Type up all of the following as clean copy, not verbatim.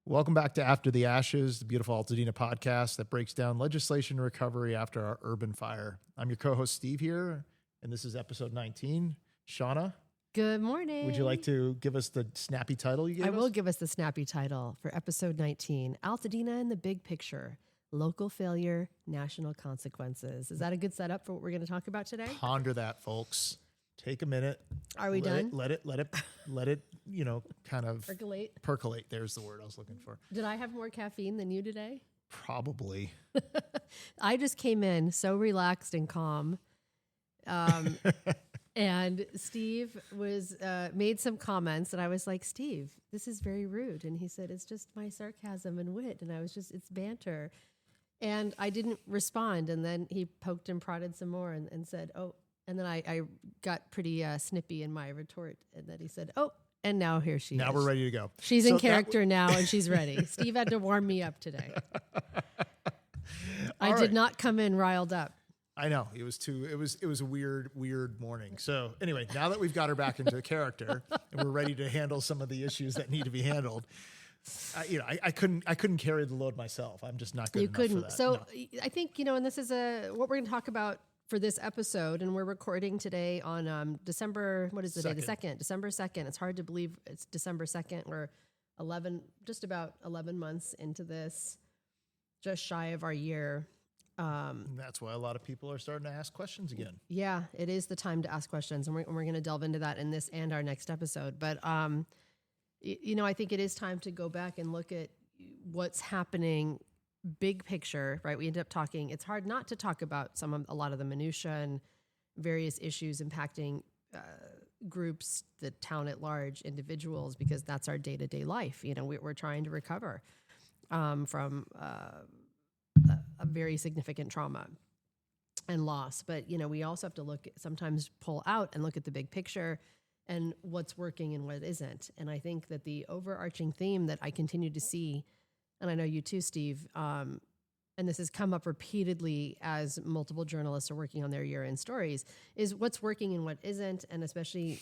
Welcome back to After the Ashes, the beautiful Altadena podcast that breaks down legislation and recovery after our urban fire. I'm your co-host Steve here, and this is episode 19. Shauna, good morning. Would you like to give us the snappy title you gave us? I will give us the snappy title for episode 19, Altadena in the Big Picture, Local Failure, National Consequences. Is that a good setup for what we're going to talk about today? Ponder that, folks. Take a minute. Are we done? Let it, kind of Percolate. Percolate. There's the word I was looking for. Did I have more caffeine than you today? Probably. I just came in so relaxed and calm. And Steve was made some comments, and I was like, Steve, this is very rude. And he said, it's just my sarcasm and wit. And I was just, it's banter. And I didn't respond. And then he poked and prodded some more and said, oh, and then I got pretty snippy in my retort. And then he said, oh, and now here she is. Now we're ready to go. She's in character now, and she's ready. Steve had to warm me up today. I did not come in riled up. I know it was a weird morning. So anyway, now that we've got her back into character and we're ready to handle some of the issues that need to be handled, I couldn't carry the load myself. I'm just not good enough for that. So no. I think, and this is what we're going to talk about for this episode, and we're recording today on December, what is the day? The 2nd, December 2nd. It's hard to believe it's December 2nd. We're just about 11 months into this, just shy of our year. That's why a lot of people are starting to ask questions again. Yeah, it is the time to ask questions, and we're going to delve into that in this and our next episode. But, I think it is time to go back and look at what's happening big picture, right? We end up talking, it's hard not to talk about a lot of the minutia and various issues impacting groups, the town at large, individuals, because that's our day-to-day life. We're trying to recover from a very significant trauma and loss. But, we also have to sometimes pull out and look at the big picture and what's working and what isn't. And I think that the overarching theme that I continue to see, and I know you too, Steve, and this has come up repeatedly as multiple journalists are working on their year-end stories, is what's working and what isn't, and especially,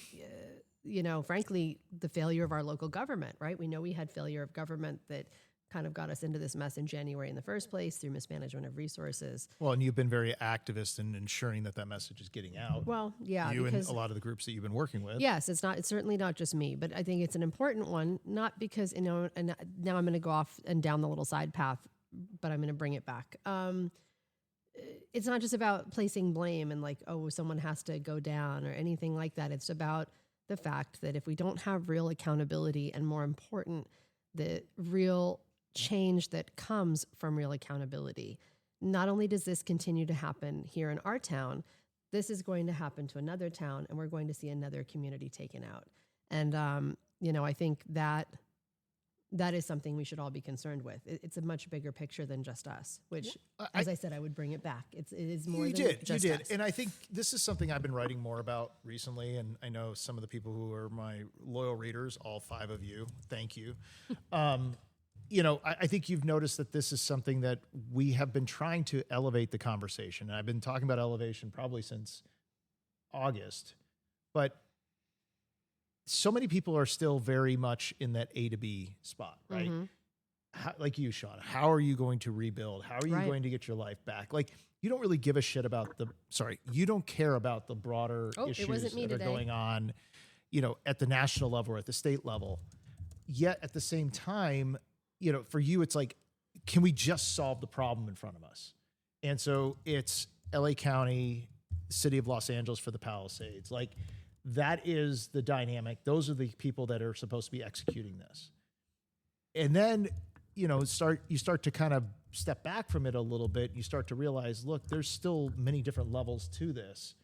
frankly, the failure of our local government, right? We know we had failure of government that kind of got us into this mess in January in the first place through mismanagement of resources. Well, and you've been very activist in ensuring that message is getting out. Well, yeah. You and a lot of the groups that you've been working with. Yes, it's certainly not just me, but I think it's an important one, not because, and now I'm going to go off and down the little side path, but I'm going to bring it back. It's not just about placing blame and like, oh, someone has to go down or anything like that. It's about the fact that if we don't have real accountability, and more important, the real change that comes from real accountability, not only does this continue to happen here in our town, this is going to happen to another town, and we're going to see another community taken out. And, I think that is something we should all be concerned with. It's a much bigger picture than just us, which, as I said, I would bring it back. It is more than just us. You did. And I think this is something I've been writing more about recently, and I know some of the people who are my loyal readers, all 5 of you, thank you. I think you've noticed that this is something that we have been trying to elevate the conversation. And I've been talking about elevation probably since August, but so many people are still very much in that A to B spot, right? Mm-hmm. Like you, Sean, how are you going to rebuild? How are you going to get your life back? Like, you don't really give a shit about you don't care about the broader issues that are going on, at the national level or at the state level. Yet at the same time, for you, it's like, can we just solve the problem in front of us? And so it's LA County, City of Los Angeles for the Palisades. Like, that is the dynamic. Those are the people that are supposed to be executing this. And then, you start to kind of step back from it a little bit. You start to realize, look, there's still many different levels to this.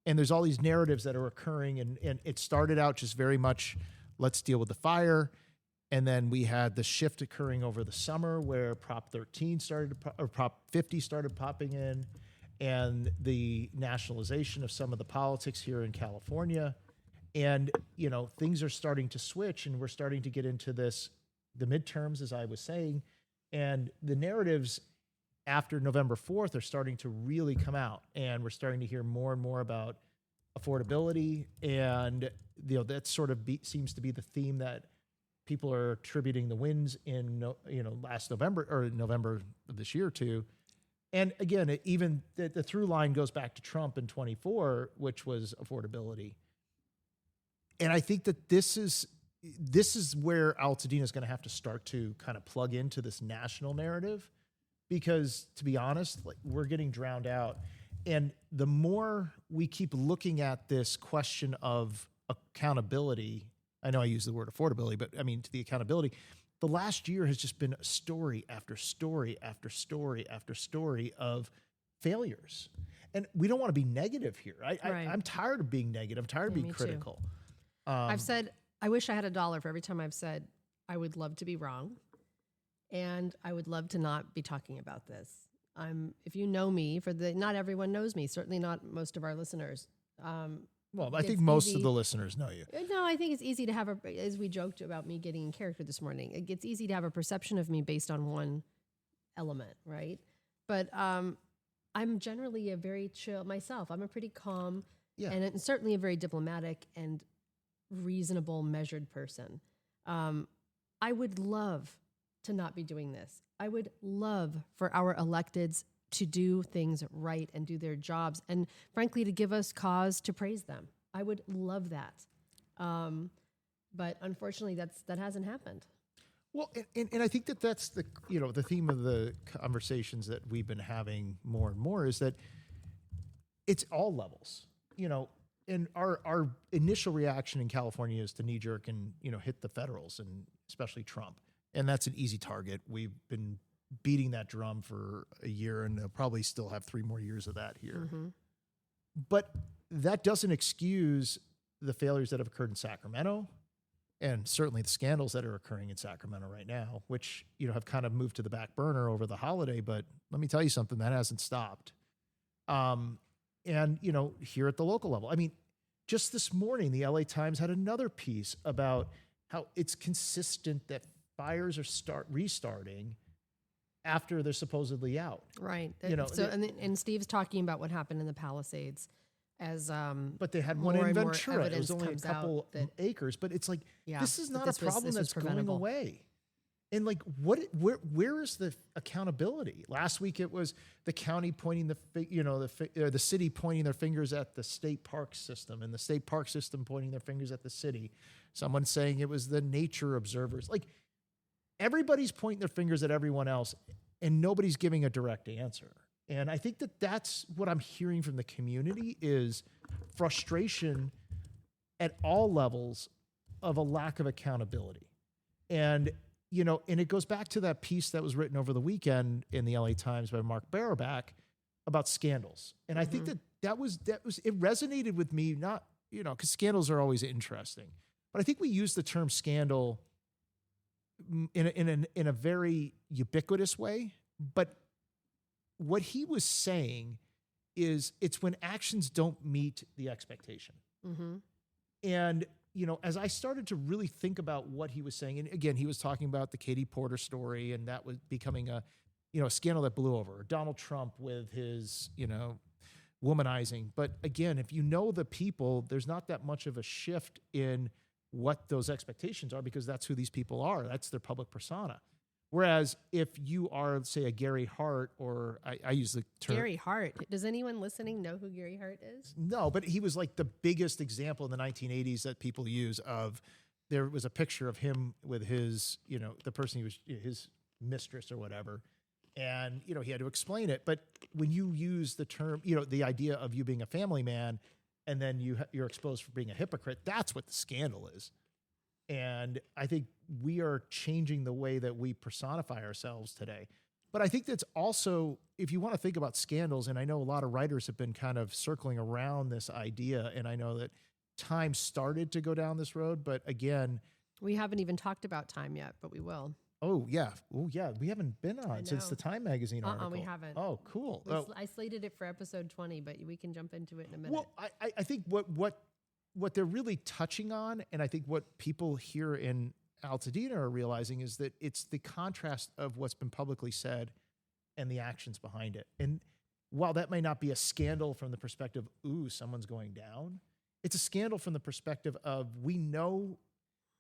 And there's all these narratives that are occurring. And it started out just very much, let's deal with the fire. And then we had the shift occurring over the summer where Prop 13 Prop 50 started popping in, and the nationalization of some of the politics here in California. And, things are starting to switch, and we're starting to get into the midterms, as I was saying, and the narratives after November 4th are starting to really come out, and we're starting to hear more and more about affordability. And, that sort of seems to be the theme that people are attributing the wins in last November or November of this year to. And again, even the through line goes back to Trump in 24, which was affordability. And I think that this is where Altadena is going to have to start to kind of plug into this national narrative, because to be honest, like, we're getting drowned out. And the more we keep looking at this question of accountability, I know I use the word affordability, but I mean to the accountability, the last year has just been story after story after story after story of failures. And we don't want to be negative here. I'm tired of being negative. I'm tired of being critical. I've said, I wish I had $1 for every time I've said, I would love to be wrong. And I would love to not be talking about this. If you know me, not everyone knows me, certainly not most of our listeners. Well, I think most of the listeners know you. No, I think it's easy to have as we joked about me getting in character this morning, it's easy to have a perception of me based on one element, right? But I'm generally a very chill myself. I'm a pretty calm and certainly a very diplomatic and reasonable, measured person. I would love to not be doing this. I would love for our electeds to do things right and do their jobs, and frankly, to give us cause to praise them. I would love that. But unfortunately, that hasn't happened. Well, and I think that's the theme of the conversations that we've been having more and more is that it's all levels, and our initial reaction in California is to knee jerk and, hit the federals and especially Trump. And that's an easy target. We've been beating that drum for a year, and they'll probably still have 3 more years of that here. Mm-hmm. But that doesn't excuse the failures that have occurred in Sacramento, and certainly the scandals that are occurring in Sacramento right now, which, have kind of moved to the back burner over the holiday. But let me tell you something, that hasn't stopped. And, here at the local level, I mean, just this morning, the LA Times had another piece about how it's consistent that fires are restarting after they're supposedly out. Right. And Steve's talking about what happened in the Palisades as but they had one in Ventura. It was only a couple acres, but it's like, this is not a problem that's going away. And like, where is the accountability? Last week it was the county pointing the city pointing their fingers at the state park system, and the state park system pointing their fingers at the city. Someone saying it was the nature observers. Like, everybody's pointing their fingers at everyone else, and nobody's giving a direct answer. And I think that's what I'm hearing from the community is frustration at all levels of a lack of accountability. And, and it goes back to that piece that was written over the weekend in the LA Times by Mark Barabak about scandals. And I think that was it resonated with me, not, because scandals are always interesting. But I think we use the term scandal in a very ubiquitous way. But what he was saying is it's when actions don't meet the expectation. Mm-hmm. And, as I started to really think about what he was saying, and again, he was talking about the Katie Porter story, and that was becoming a scandal that blew over. Donald Trump with his, womanizing. But again, if you know the people, there's not that much of a shift in what those expectations are, because that's who these people are. That's their public persona. Whereas if you are, say, a Gary Hart, or I use the term... Gary Hart. Does anyone listening know who Gary Hart is? No, but he was like the biggest example in the 1980s that people use of, there was a picture of him with his, the person he was, his mistress or whatever. And, he had to explain it. But when you use the term, the idea of you being a family man, and then you're exposed for being a hypocrite, that's what the scandal is. And I think we are changing the way that we personify ourselves today. But I think that's also, if you want to think about scandals, and I know a lot of writers have been kind of circling around this idea, and I know that Time started to go down this road, but again... We haven't even talked about Time yet, but we will. Oh, yeah. We haven't been on since the Time magazine article. We haven't. Oh, cool. I slated it for episode 20, but we can jump into it in a minute. Well, I think what they're really touching on, and I think what people here in Altadena are realizing, is that it's the contrast of what's been publicly said and the actions behind it. And while that may not be a scandal from the perspective, someone's going down, it's a scandal from the perspective of, we know,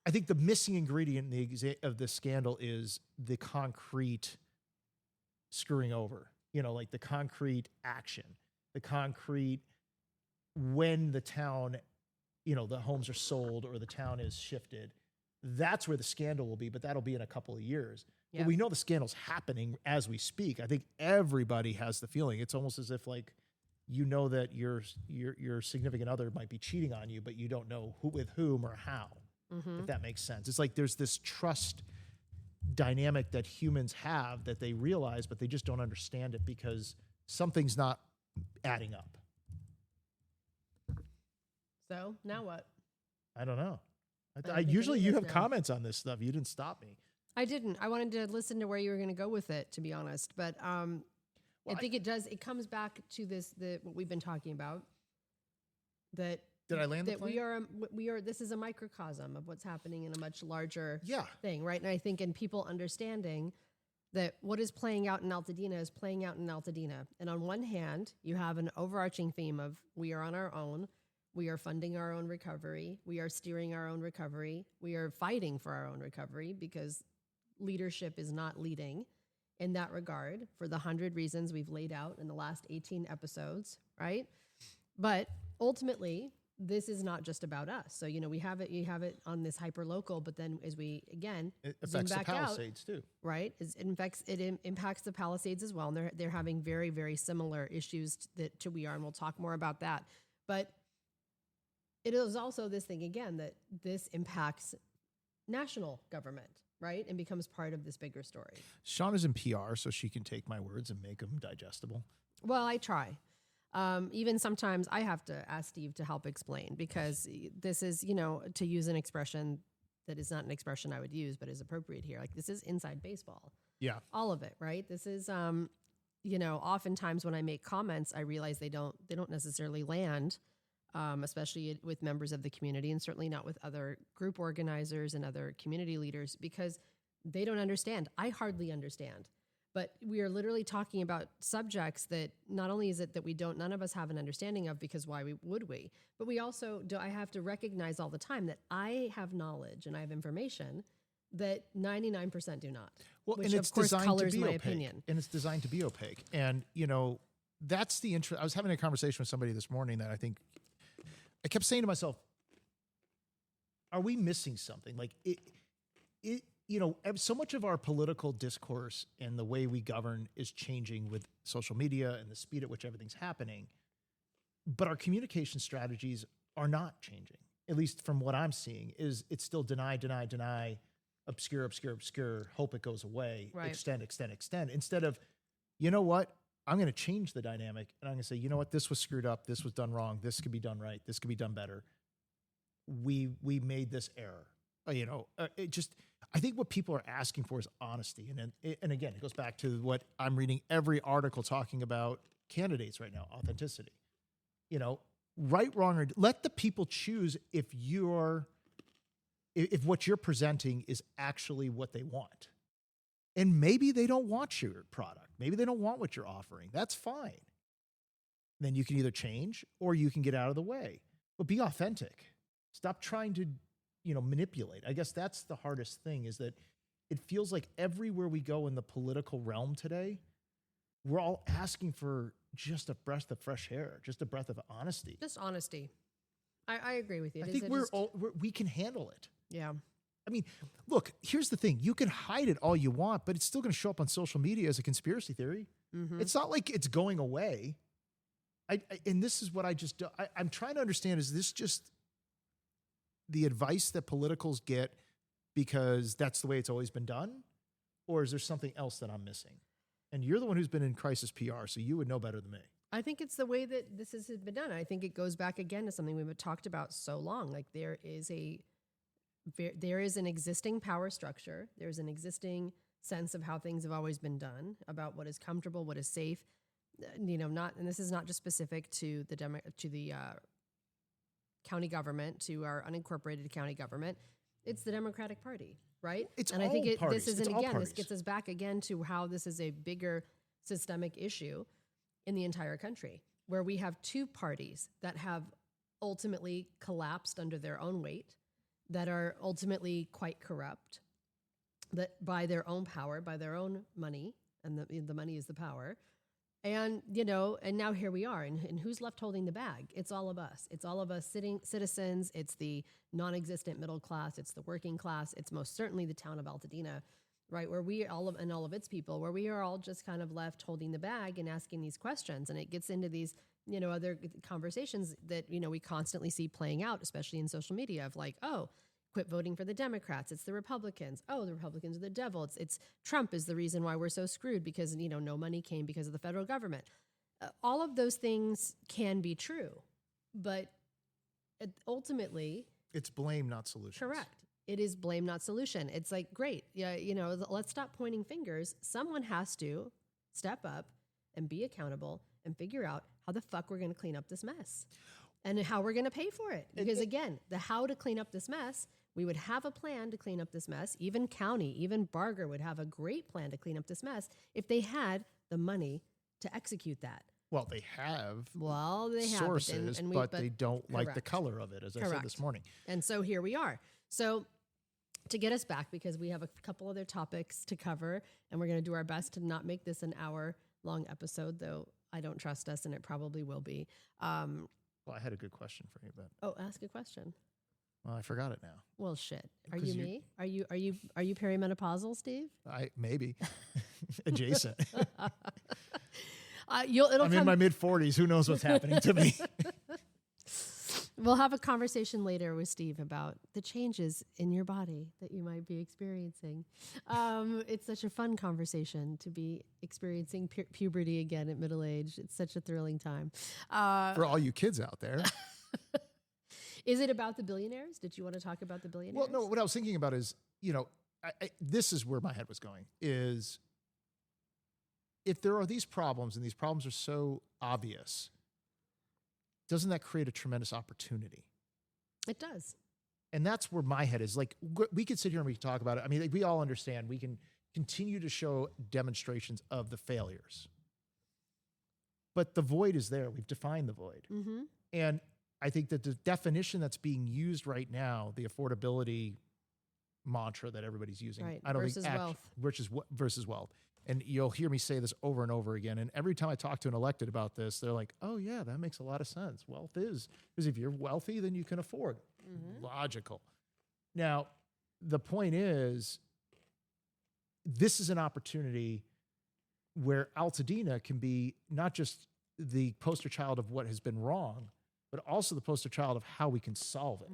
I think the missing ingredient in of the scandal is the concrete screwing over, like the concrete action, the concrete when the town, the homes are sold or the town is shifted. That's where the scandal will be, but that'll be in a couple of years. Yep. But we know the scandal's happening as we speak. I think everybody has the feeling. It's almost as if like, that your significant other might be cheating on you, but you don't know who with whom or how, if that makes sense. It's like there's this trust dynamic that humans have that they realize, but they just don't understand it because something's not adding up. So now what? I don't know. Usually you have comments on this stuff. You didn't stop me. I didn't. I wanted to listen to where you were going to go with it, to be honest. But I think it comes back to what we've been talking about. Did I land the plane? This is a microcosm of what's happening in a much larger thing, right? And I think in people understanding that what is playing out in Altadena is playing out in Altadena. And on one hand, you have an overarching theme of we are on our own. We are funding our own recovery. We are steering our own recovery. We are fighting for our own recovery because leadership is not leading in that regard for the 100 reasons we've laid out in the last 18 episodes, right? But ultimately, this is not just about us. So, you have it on this hyper local, but then as we, again, it affects the Palisades too. Right? It impacts the Palisades as well. And they're having very, very similar issues to we are, and we'll talk more about that. But it is also this thing, again, that this impacts national government, right? And becomes part of this bigger story. Sean is in PR, so she can take my words and make them digestible. Well, I try. Even sometimes I have to ask Steve to help explain because this is, to use an expression that is not an expression I would use, but is appropriate here. Like this is inside baseball. Yeah. All of it, right? This is, oftentimes when I make comments, I realize they don't necessarily land. Especially with members of the community and certainly not with other group organizers and other community leaders because they don't understand. I hardly understand. But we are literally talking about subjects that not only is it that none of us have an understanding of because why would we? But we also, I have to recognize all the time that I have knowledge and I have information that 99% do not. Well, which and it's of course designed colors to be my opaque. opinion. And it's designed to be opaque. And, that's the interest. I was having a conversation with somebody this morning that I kept saying to myself, are we missing something? Like so much of our political discourse and the way we govern is changing with social media and the speed at which everything's happening. But our communication strategies are not changing. At least from what I'm seeing it's still deny, obscure, hope it goes away, right. extend. Instead of, you know what? I'm going to change the dynamic and I'm going to say, you know what, this was screwed up. This was done wrong. This could be done right. This could be done better. We made this error. I think what people are asking for is honesty. And again, it goes back to what I'm reading every article talking about candidates right now, authenticity. Right, wrong, or let the people choose if what you're presenting is actually what they want. And maybe they don't want your product. Maybe they don't want what you're offering. That's fine. Then you can either change or you can get out of the way. But be authentic. Stop trying to, manipulate. I guess that's the hardest thing is that it feels like everywhere we go in the political realm today, we're all asking for just a breath of fresh air, just a breath of honesty. Just honesty. I agree with you. I think we can handle it. Yeah. I mean, look, here's the thing. You can hide it all you want, but it's still going to show up on social media as a conspiracy theory. Mm-hmm. It's not like it's going away. And this is what I'm trying to understand, is this just the advice that politicals get because that's the way it's always been done? Or is there something else that I'm missing? And you're the one who's been in crisis PR, so you would know better than me. I think it's the way that this has been done. I think it goes back again to something we've talked about so long. Like there is an existing power structure. There's an existing sense of how things have always been done, about what is comfortable, what is safe. And this is not just specific to the county government, to our unincorporated county government. It's the Democratic Party, right? I think this gets us back again to how this is a bigger systemic issue in the entire country, where we have two parties that have ultimately collapsed under their own weight. that are ultimately quite corrupt, that by their own power, by their own money, and the money is the power. And, and now here we are. And who's left holding the bag? It's all of us. It's all of us citizens. It's the non-existent middle class. It's the working class. It's most certainly the town of Altadena, right? Where all of its people, where we are all just kind of left holding the bag and asking these questions. And it gets into these, other conversations that, we constantly see playing out, especially in social media of like, oh, quit voting for the Democrats. It's the Republicans. Oh, the Republicans are the devil. It's Trump is the reason why we're so screwed because, no money came because of the federal government. All of those things can be true, but ultimately it's blame, not solution. Correct. It is blame, not solution. It's like, great. Yeah. Let's stop pointing fingers. Someone has to step up and be accountable and figure out how the fuck we're going to clean up this mess and how we're going to pay for it. Because again, the how to clean up this mess, we would have a plan to clean up this mess. Even county, even Barger would have a great plan to clean up this mess if they had the money to execute that. Well, they have sources, but they don't like the color of it, as I said this morning. And so here we are. So to get us back, because we have a couple other topics to cover, and we're going to do our best to not make this an hour-long episode, though I don't trust us, and it probably will be. Well, I had a good question for you, but ask a question. Well, I forgot it now. Well, shit. Are you me? Are you perimenopausal, Steve? Maybe adjacent. I'm in my mid-40s. Who knows what's happening to me? We'll have a conversation later with Steve about the changes in your body that you might be experiencing. It's such a fun conversation to be experiencing puberty again at middle age. It's such a thrilling time. For all you kids out there. Is it about the billionaires? Did you want to talk about the billionaires? Well, no, what I was thinking about is, this is where my head was going, is if there are these problems and these problems are so obvious, doesn't that create a tremendous opportunity? It does. And that's where my head is. Like, we could sit here and we could talk about it. I mean, we all understand we can continue to show demonstrations of the failures. But the void is there. We've defined the void. Mm-hmm. And I think that the definition that's being used right now, the affordability mantra that everybody's using, right. I don't versus think wealth. Versus wealth. And you'll hear me say this over and over again. And every time I talk to an elected about this, they're like, oh, yeah, that makes a lot of sense. Wealth is, because if you're wealthy, then you can afford. Mm-hmm. Logical. Now, the point is, this is an opportunity where Altadena can be not just the poster child of what has been wrong, but also the poster child of how we can solve it.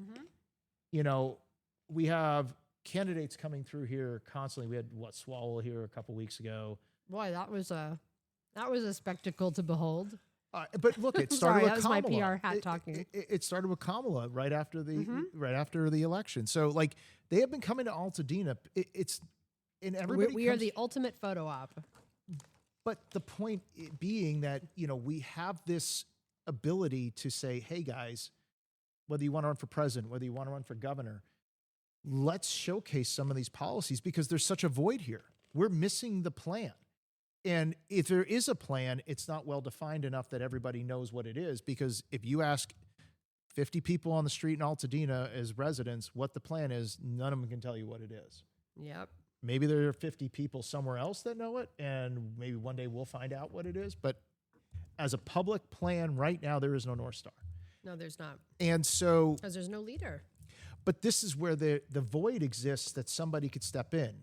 Mm-hmm. We have candidates coming through here constantly. We had Swalwell here a couple weeks ago. Boy, that was a spectacle to behold. But look, it started with that was Kamala. my PR hat talking. It started with Kamala right after the election. So like they have been coming to Altadena. It's and everybody. We are the ultimate photo op. But the point being that we have this ability to say, hey guys, whether you want to run for president, whether you want to run for governor, let's showcase some of these policies because there's such a void here. We're missing the plan. And if there is a plan, it's not well defined enough that everybody knows what it is. Because if you ask 50 people on the street in Altadena as residents what the plan is, none of them can tell you what it is. Yep. Maybe there are 50 people somewhere else that know it, and maybe one day we'll find out what it is. But as a public plan right now, there is no North Star. No, there's not. And so... because there's no leader. But this is where the void exists that somebody could step in.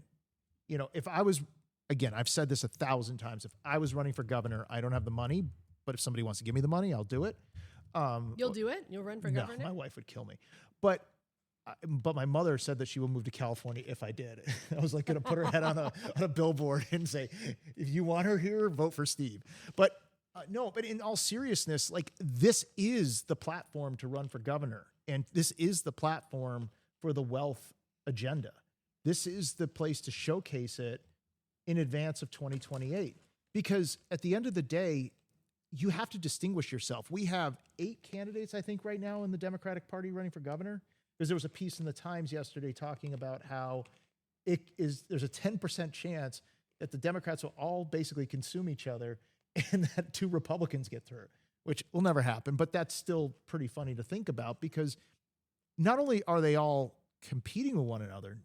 If I was, again, I've said this 1,000 times, if I was running for governor, I don't have the money, but if somebody wants to give me the money, I'll do it. You'll do it? You'll run for governor? No, my wife would kill me. But my mother said that she would move to California if I did. I was like going to put her head on a billboard and say, if you want her here, vote for Steve. But no, but in all seriousness, like this is the platform to run for governor. And this is the platform for the wealth agenda. This is the place to showcase it in advance of 2028. Because at the end of the day, you have to distinguish yourself. We have 8 candidates, I think, right now in the Democratic Party running for governor. Because there was a piece in the Times yesterday talking about how there's a 10% chance that the Democrats will all basically consume each other and that 2 Republicans get through, which will never happen. But that's still pretty funny to think about because not only are they all competing with one another,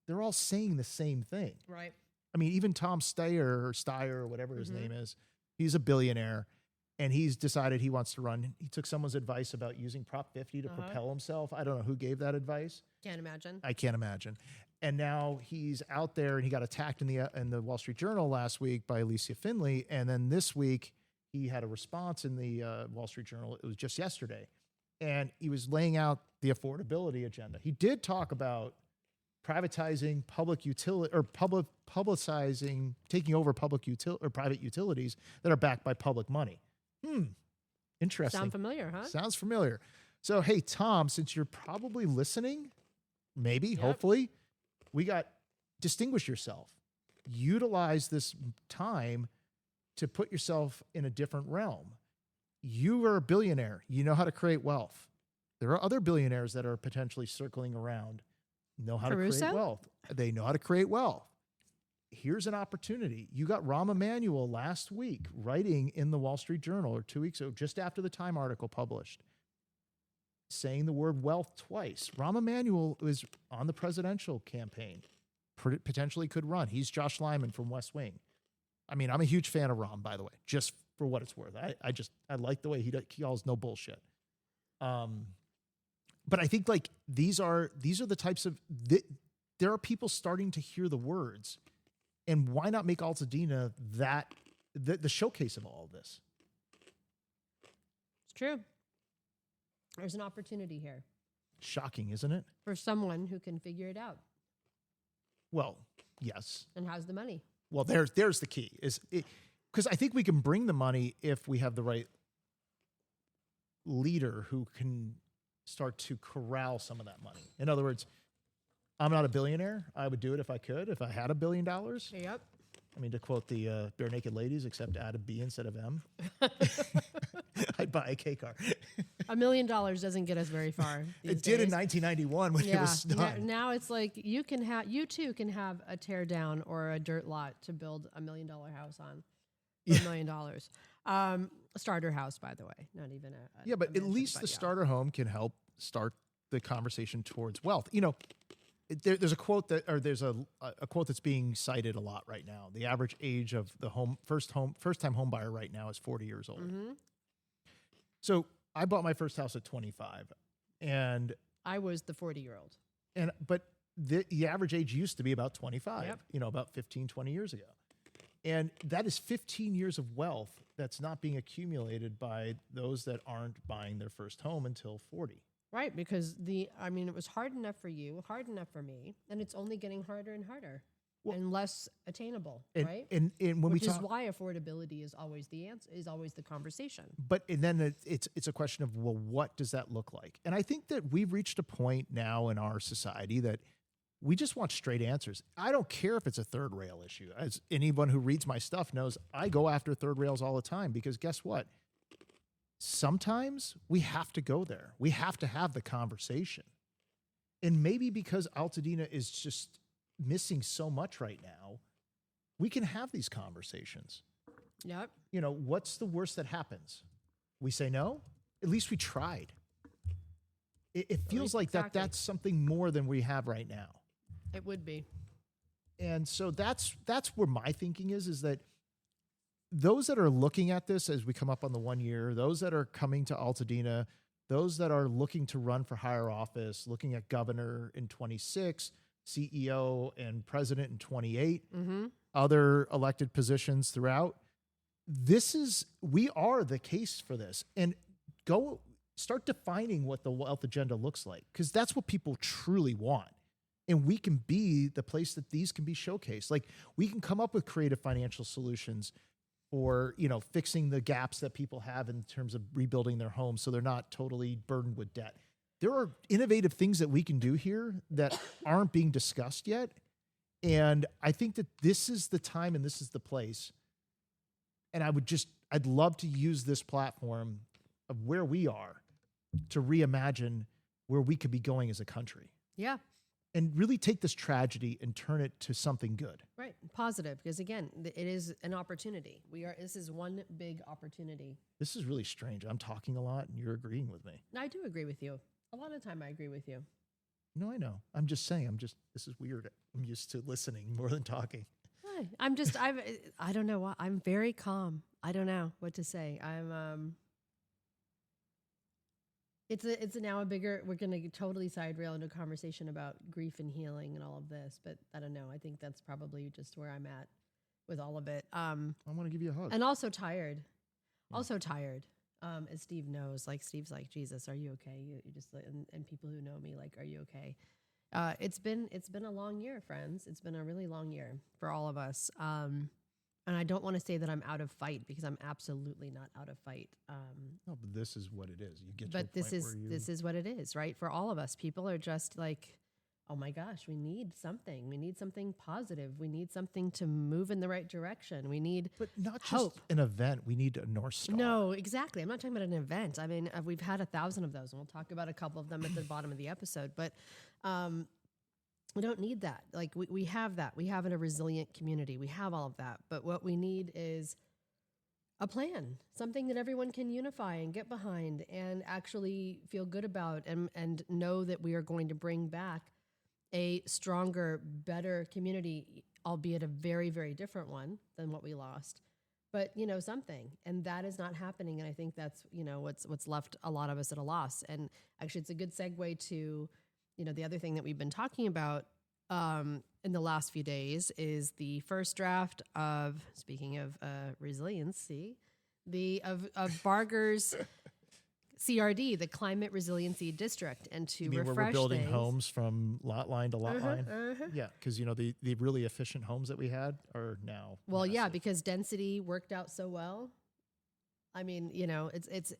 they're all saying the same thing. Right. I mean, even Tom Steyer or whatever his name is, he's a billionaire, and he's decided he wants to run. He took someone's advice about using Prop 50 to propel himself. I don't know who gave that advice. Can't imagine. I can't imagine. And now he's out there, and he got attacked in the Wall Street Journal last week by Alicia Finley, and then this week he had a response in the Wall Street Journal. It was just yesterday, and he was laying out the affordability agenda. He did talk about privatizing public utility or publicizing, taking over public or private utilities that are backed by public money. Interesting. Sound familiar, huh? Sounds familiar. So, hey, Tom, since you're probably listening, maybe, hopefully, distinguish yourself. Utilize this time to put yourself in a different realm. You are a billionaire. You know how to create wealth. There are other billionaires that are potentially circling around, know how to create wealth. They know how to create wealth. Here's an opportunity. You got Rahm Emanuel last week writing in the Wall Street Journal, or 2 weeks ago, just after the Time article published, saying the word wealth twice. Rahm Emanuel is on the presidential campaign, potentially could run. He's Josh Lyman from West Wing. I mean, I'm a huge fan of Rahm, by the way, just for what it's worth. I like the way he calls no bullshit. But I think like these are the types of there are people starting to hear the words, and why not make Altadena the showcase of all of this? It's true. There's an opportunity here. Shocking, isn't it? For someone who can figure it out. Well, yes. And has the money. Well, there's the key, because I think we can bring the money if we have the right leader who can start to corral some of that money. In other words, I'm not a billionaire. I would do it if I could, if I had $1 billion. Yep. I mean, to quote the Bare Naked Ladies, except add a B instead of M. I'd buy a K car. $1 million doesn't get us very far. It did in 1991 when it was done. Now it's like you too can have a tear down or a dirt lot to build $1 million house on. $1 million. A starter house, by the way, not even a but at least the starter home can help start the conversation towards wealth. You know, there's a quote there's a quote that's being cited a lot right now. The average age of the first time home buyer right now is 40 years old. Mm-hmm. So I bought my first house at 25, and I was the 40-year-old. But the average age used to be about 25. Yep. About 15, 20 years ago. And that is 15 years of wealth that's not being accumulated by those that aren't buying their first home until 40. Right, because it was hard enough for you, hard enough for me, and it's only getting harder and harder and less attainable, right? And when Which is why affordability is always the answer, is always the conversation. And then it's a question of, well, what does that look like? And I think that we've reached a point now in our society that we just want straight answers. I don't care if it's a third rail issue. As anyone who reads my stuff knows, I go after third rails all the time, because guess what? Sometimes we have to go there. We have to have the conversation. And maybe because Altadena is just missing so much right now, we can have these conversations. Yep. What's the worst that happens? We say no? At least we tried. It feels like that's something more than we have right now. It would be. And so that's where my thinking is that those that are looking at this as we come up on the 1 year, those that are coming to Altadena, those that are looking to run for higher office, looking at governor in 26, CEO and president in 28, other elected positions throughout, we are the case for this. And go start defining what the wealth agenda looks like, because that's what people truly want. And we can be the place that these can be showcased. Like, we can come up with creative financial solutions for, fixing the gaps that people have in terms of rebuilding their homes so they're not totally burdened with debt. There are innovative things that we can do here that aren't being discussed yet. And I think that this is the time and this is the place. And I'd love to use this platform of where we are to reimagine where we could be going as a country. Yeah. And really take this tragedy and turn it to something good. Right. Positive. Because again, it is an opportunity. This is one big opportunity. This is really strange. I'm talking a lot and you're agreeing with me. No, I do agree with you. A lot of time I agree with you. No, I know. I'm just saying. This is weird. I'm used to listening more than talking. I don't know why. I'm very calm. I don't know what to say. It's now a bigger, we're going to totally side rail into a conversation about grief and healing and all of this, but I don't know. I think that's probably just where I'm at with all of it. I want to give you a hug. And also tired. Yeah. Also tired. As Steve knows, like Steve's like, Jesus, are you okay? You just, and people who know me, like, are you okay? It's been a long year, friends. It's been a really long year for all of us. And I don't want to say that I'm out of fight because I'm absolutely not out of fight. No, but this is what it is. You get. But this is what it is, right? For all of us, people are just like, oh my gosh, we need something. We need something positive. We need something to move in the right direction. We need but not hope. Just an event. We need a North Star. No, exactly. I'm not talking about an event. I mean, we've had 1,000 of those, and we'll talk about a couple of them at the bottom of the episode. But we don't need that. Like we have that. We have a resilient community. We have all of that. But what we need is a plan, something that everyone can unify and get behind and actually feel good about and know that we are going to bring back a stronger, better community, albeit a very, very different one than what we lost. But, something. And that is not happening. And I think that's, what's left a lot of us at a loss. And actually, it's a good segue to the other thing that we've been talking about in the last few days is the first draft of, speaking of resiliency, of Barger's CRD, the Climate Resiliency District, and to refresh where we're building things, homes from lot line to lot line. Yeah, because the really efficient homes that we had are now. Well, massive. yeah, because density worked out so well. I mean, it's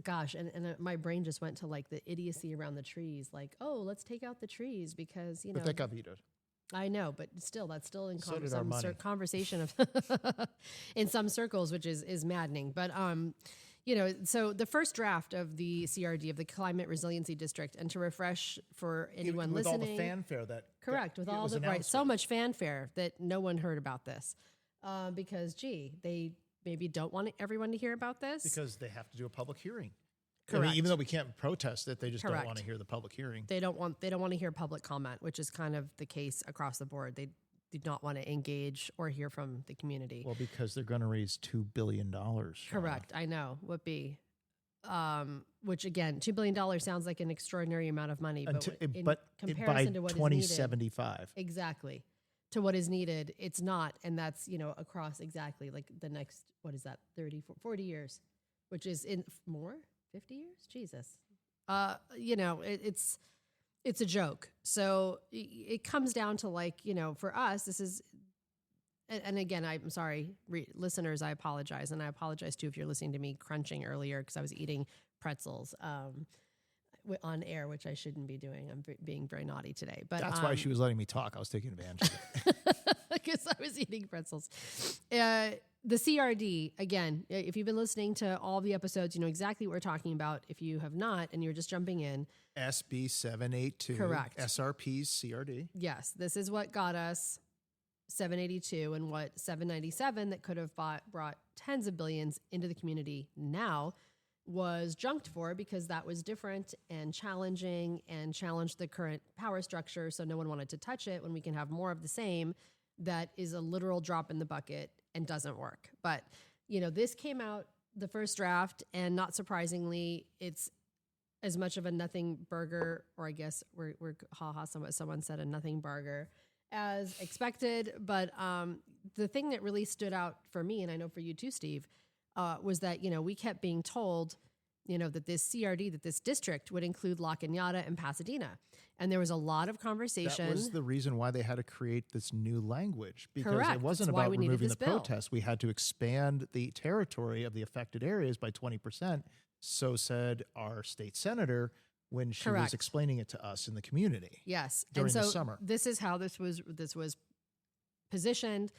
gosh, and my brain just went to like the idiocy around the trees. Like, oh, let's take out the trees because But that got vetoed. I know, but still, that's still in So did our money. conversation of in some circles, which is maddening. But so the first draft of the CRD of the Climate Resiliency District, and to refresh for anyone with listening, all the fanfare that correct, with all the so much fanfare that no one heard about this, because they maybe don't want everyone to hear about this because they have to do a public hearing. Correct. I mean, even though we can't protest it, they just Correct. don't want to hear the public hearing. They don't want to hear public comment, which is kind of the case across the board. They do not want to engage or hear from the community. Well, because they're going to raise $2 billion. Correct. I know. Would be. Which again, $2 billion sounds like an extraordinary amount of money, but in comparison to what 2075. is needed, exactly, to what is needed, it's not. And that's, across exactly like the next, what is that, 30, 40 years, which is in more, 50 years? Jesus. It's a joke. So it comes down to like, for us, this is, and again, I'm sorry, listeners, I apologize. And I apologize too if you're listening to me crunching earlier because I was eating pretzels on air, which I shouldn't be doing. I'm being very naughty today. But that's why she was letting me talk. I was taking advantage of it. Because I was eating pretzels. The CRD, again, if you've been listening to all the episodes, you know exactly what we're talking about. If you have not and you're just jumping in. SB 782. Correct. SRP's CRD. Yes, this is what got us 782 and what 797 that could have brought tens of billions into the community now was junked for because that was different and challenging and challenged the current power structure. So no one wanted to touch it when we can have more of the same that is a literal drop in the bucket and doesn't work. But, this came out, the first draft, and not surprisingly, it's as much of a nothing burger, or I guess we're someone said a nothing burger, as expected. But the thing that really stood out for me, and I know for you too, Steve, was that, we kept being told, that this CRD, that this district would include La Cañada and Pasadena. And there was a lot of conversation. That was the reason why they had to create this new language, because Correct. It wasn't about removing the protest. We had to expand the territory of the affected areas by 20%. So said our state senator when she Correct. was explaining it to us in the community. Yes. During the summer. This is how this was positioned.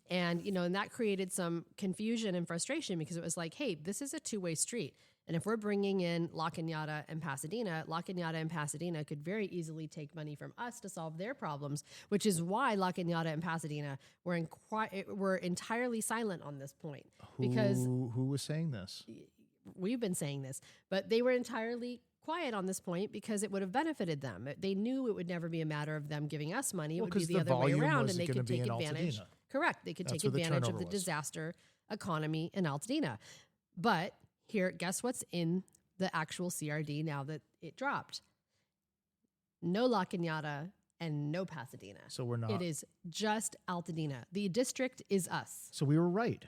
And, and that created some confusion and frustration because it was like, hey, this is a two-way street. And if we're bringing in La Cañada and Pasadena could very easily take money from us to solve their problems, which is why La Cañada and Pasadena were entirely silent on this point. Because who was saying this? We've been saying this, but they were entirely quiet on this point because it would have benefited them. They knew it would never be a matter of them giving us money. It Well, would be 'cause the the other way volume around, was and they gonna could be take in advantage. Altadena. Correct. They could That's take where the advantage of turnover the was. disaster economy in Altadena. But here, guess what's in the actual CRD now that it dropped? No La Cañada and no Pasadena. So we're not. It is just Altadena. The district is us. So we were right.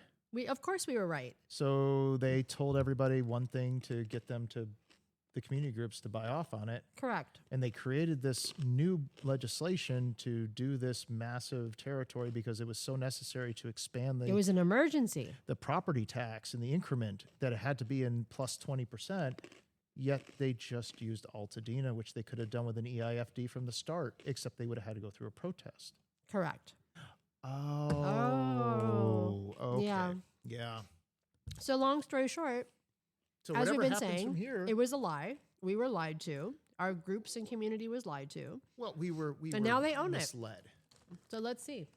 Of course we were right. So they told everybody one thing to get them to the community groups to buy off on it. Correct. And they created this new legislation to do this massive territory because it was so necessary to expand It was an emergency. the property tax and the increment that it had to be in plus 20%. Yet they just used Altadena, which they could have done with an EIFD from the start, except they would have had to go through a protest. Correct. Oh, okay. Yeah. Yeah. So long story short, So as we've whatever been happens saying, from here, it was a lie. We were lied to. Our groups and community was lied to. well, we were now they own it. misled. So let's see.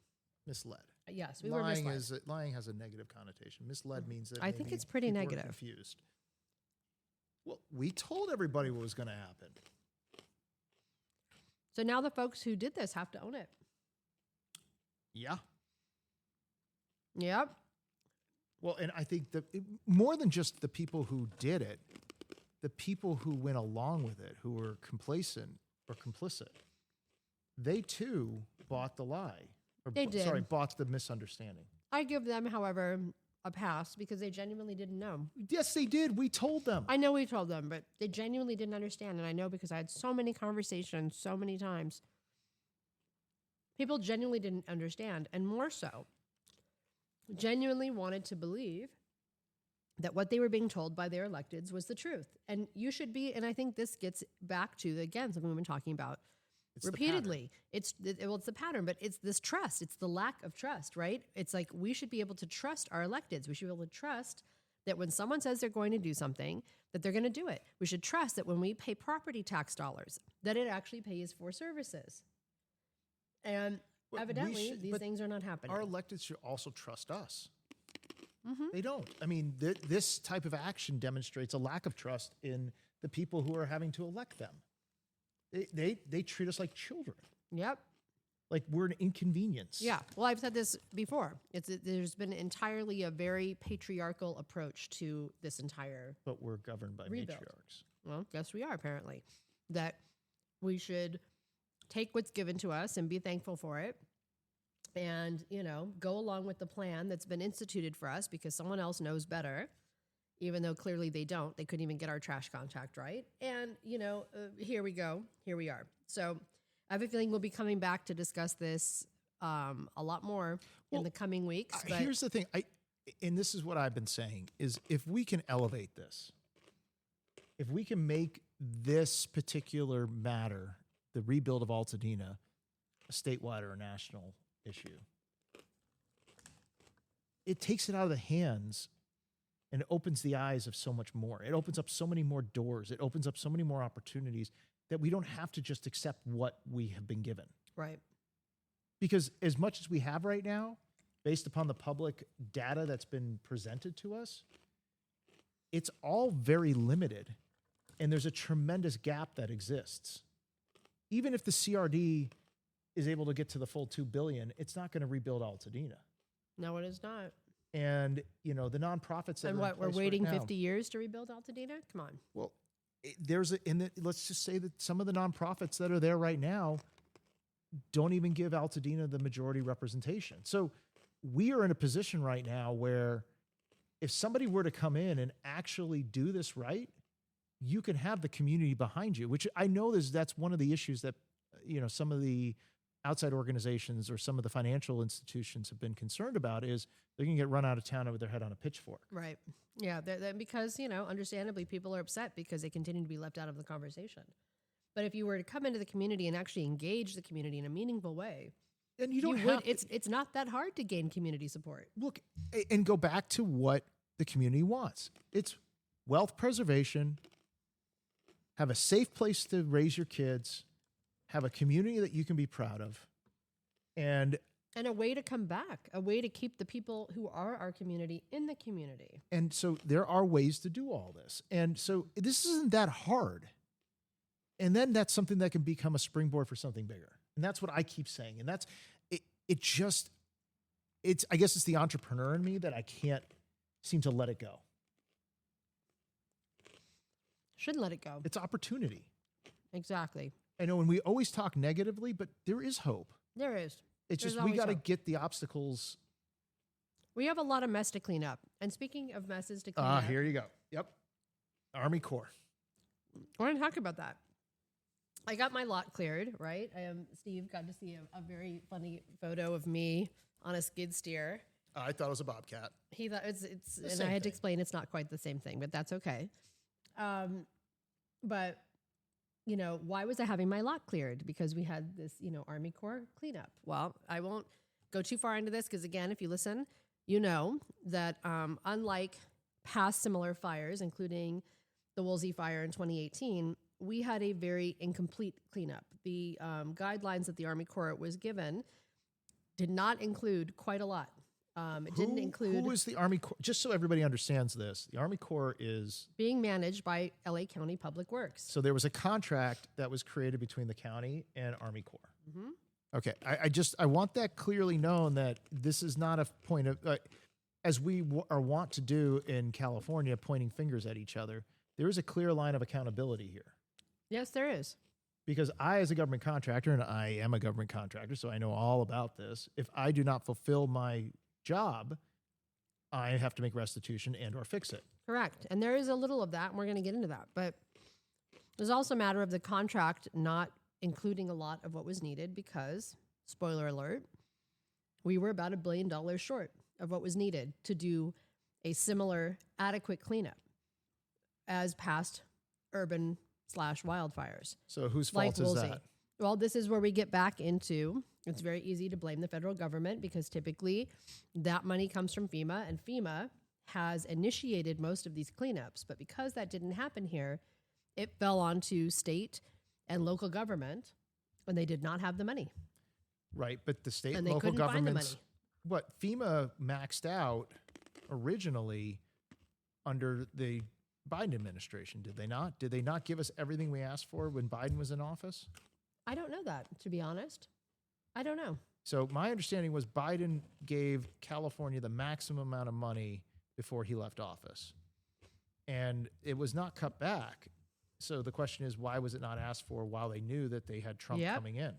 Misled. Yes, we were Lying misled. lying has a negative connotation. Misled means that I think maybe it's pretty people were negative. Confused. Well, we told everybody what was going to happen. So now the folks who did this have to own it. Yeah. Yep. Well, and I think more than just the people who did it, the people who went along with it, who were complacent or complicit, they too bought the lie. Or, They did. Sorry, bought the misunderstanding. I give them, however, a pass because they genuinely didn't know. Yes, they did. We told them. I know we told them, but they genuinely didn't understand. And I know because I had so many conversations so many times. People genuinely didn't understand. And more so, genuinely wanted to believe that what they were being told by their electeds was the truth. And you should be, and I think this gets back to, again, something we've been talking about It's the repeatedly. It's the pattern, but it's this trust. It's the lack of trust, right? It's like we should be able to trust our electeds. We should be able to trust that when someone says they're going to do something, that they're going to do it. We should trust that when we pay property tax dollars, that it actually pays for services. And But we evidently, should- these but things are not happening. Our electeds should also trust us. Mm-hmm. They don't. I mean, this type of action demonstrates a lack of trust in the people who are having to elect them. They treat us like children, Yep. like we're an inconvenience. Yeah. Well, I've said this before. There's been entirely a very patriarchal approach to this entire. But we're governed by Rebuild. matriarchs. Well, yes, we are apparently. That we should take what's given to us and be thankful for it, and go along with the plan that's been instituted for us because someone else knows better. Even though clearly they don't, they couldn't even get our trash contract right. And, here we go. Here we are. So I have a feeling we'll be coming back to discuss this a lot more in the coming weeks. But Here's the thing. And this is what I've been saying, is if we can elevate this, if we can make this particular matter, the rebuild of Altadena, a statewide or a national issue, it takes it out of the hands and it opens the eyes of so much more. It opens up so many more doors. It opens up so many more opportunities that we don't have to just accept what we have been given. right. Because as much as we have right now, based upon the public data that's been presented to us, it's all very limited. And there's a tremendous gap that exists. Even if the CRD is able to get to the full $2 billion, it's not going to rebuild Altadena. No, it is not. And, the nonprofits that And are what, in we're place waiting right now, 50 years to rebuild Altadena? Come on. Well, let's just say that some of the nonprofits that are there right now don't even give Altadena the majority representation. So we are in a position right now where if somebody were to come in and actually do this right, you can have the community behind you, which I know that's one of the issues that, some of the outside organizations or some of the financial institutions have been concerned about is they're going to get run out of town with their head on a pitchfork. Right. Yeah. Because, understandably, people are upset because they continue to be left out of the conversation. But if you were to come into the community and actually engage the community in a meaningful way, And you don't you have would, it's not that hard to gain community support. look and go back to what the community wants. It's wealth preservation, have a safe place to raise your kids, have a community that you can be proud of, and And a way to come back, a way to keep the people who are our community in the community. so there are ways to do all this. And so this isn't that hard. And then that's something that can become a springboard for something bigger. And that's what I keep saying. And that's, it just, I guess it's the entrepreneur in me that I can't seem to let it go. Shouldn't let it go. It's opportunity. Exactly. I know, and we always talk negatively, but there is hope. There is. It's There's just, we got to hope. get the obstacles. We have a lot of mess to clean up. And speaking of messes to clean up. Here you go. Yep. Army Corps. I want to talk about that. I got my lot cleared, right? Steve got to see a very funny photo of me on a skid steer. I thought it was a bobcat. He thought it's and I had to explain it's not quite the same thing, but that's okay. But why was I having my lot cleared? Because we had this, Army Corps cleanup. Well, I won't go too far into this because, again, if you listen, you know that unlike past similar fires, including the Woolsey fire in 2018, we had a very incomplete cleanup. The guidelines that the Army Corps was given did not include quite a lot. It didn't include... Who is the Army Corps? Just so everybody understands this, the Army Corps is... being managed by LA County Public Works. So there was a contract that was created between the county and Army Corps. Mm-hmm. Okay. I want that clearly known that this is not a point of... as we are wont to do in California, pointing fingers at each other, there is a clear line of accountability here. Yes, there is. Because I, as a government contractor, and I am a government contractor, so I know all about this, if I do not fulfill my job, I have to make restitution and or fix it. Correct. And there is a little of that, and we're going to get into that. But there's also a matter of the contract not including a lot of what was needed because, spoiler alert, we were about $1 billion short of what was needed to do a similar adequate cleanup as past urban/wildfires. So whose fault is that? Well, this is where we get back into, it's very easy to blame the federal government because typically that money comes from FEMA, and FEMA has initiated most of these cleanups. But because that didn't happen here, it fell onto state and local government, and they did not have the money. Right, but the state And and they local couldn't find the governments, what FEMA maxed out originally under the Biden administration, did they not? Did they not give us everything we asked for when Biden was in office? I don't know that, to be honest. I don't know. So my understanding was Biden gave California the maximum amount of money before he left office. And it was not cut back. So the question is, why was it not asked for while they knew that they had Trump coming in?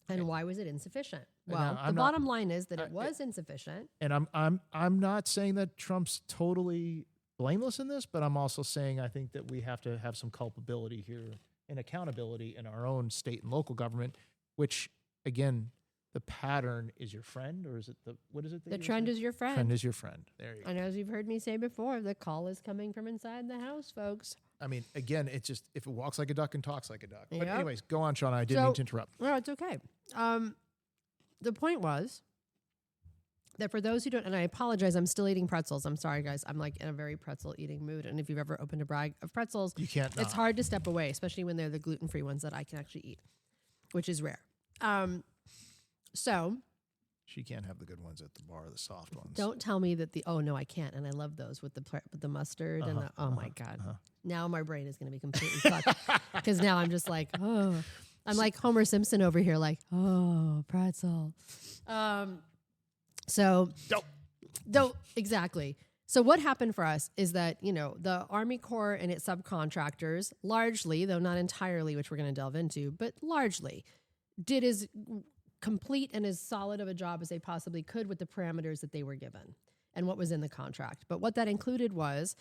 And why was it insufficient? And Well, the bottom line is that it was insufficient. And I'm not saying that Trump's totally blameless in this, but I'm also saying I think that we have to have some culpability here and accountability in our own state and local government, which, again, the pattern is your friend, or is it what is it? The trend is your friend. Trend is your friend. There you go. And as you've heard me say before, the call is coming from inside the house, folks. I mean, again, it's just, if it walks like a duck and talks like a duck. But Yep. anyways, go on, Shauna. I didn't mean to interrupt. No, it's okay. The point was that for those who don't, and I apologize, I'm still eating pretzels. I'm sorry, guys. I'm like in a very pretzel eating mood. And if you've ever opened a bag of pretzels, You can't it's not. hard to step away, especially when they're the gluten-free ones that I can actually eat, which is rare. So She can't have the good ones at the bar, the soft ones. don't tell me that oh no, I can't. And I love those with the mustard and the, oh my God. Now my brain is going to be completely fucked because now I'm just like, oh, I'm like Homer Simpson over here, like, oh, pretzel. So don't exactly. So what happened for us is that, the Army Corps and its subcontractors largely, though not entirely, which we're going to delve into, but largely did as complete and as solid of a job as they possibly could with the parameters that they were given and what was in the contract. But what that included was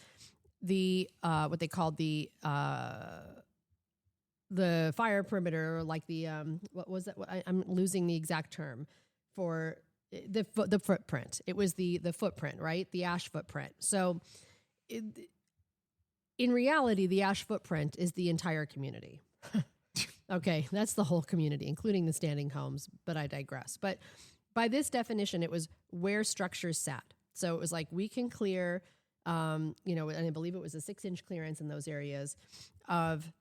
the what they called the fire perimeter, like the what was that? I'm losing the exact term for the footprint. It was the footprint, right? The ash footprint. So in reality, the ash footprint is the entire community. Okay, that's the whole community, including the standing homes, but I digress. But by this definition, it was where structures sat. So it was like we can clear, and I believe it was a 6-inch clearance in those areas of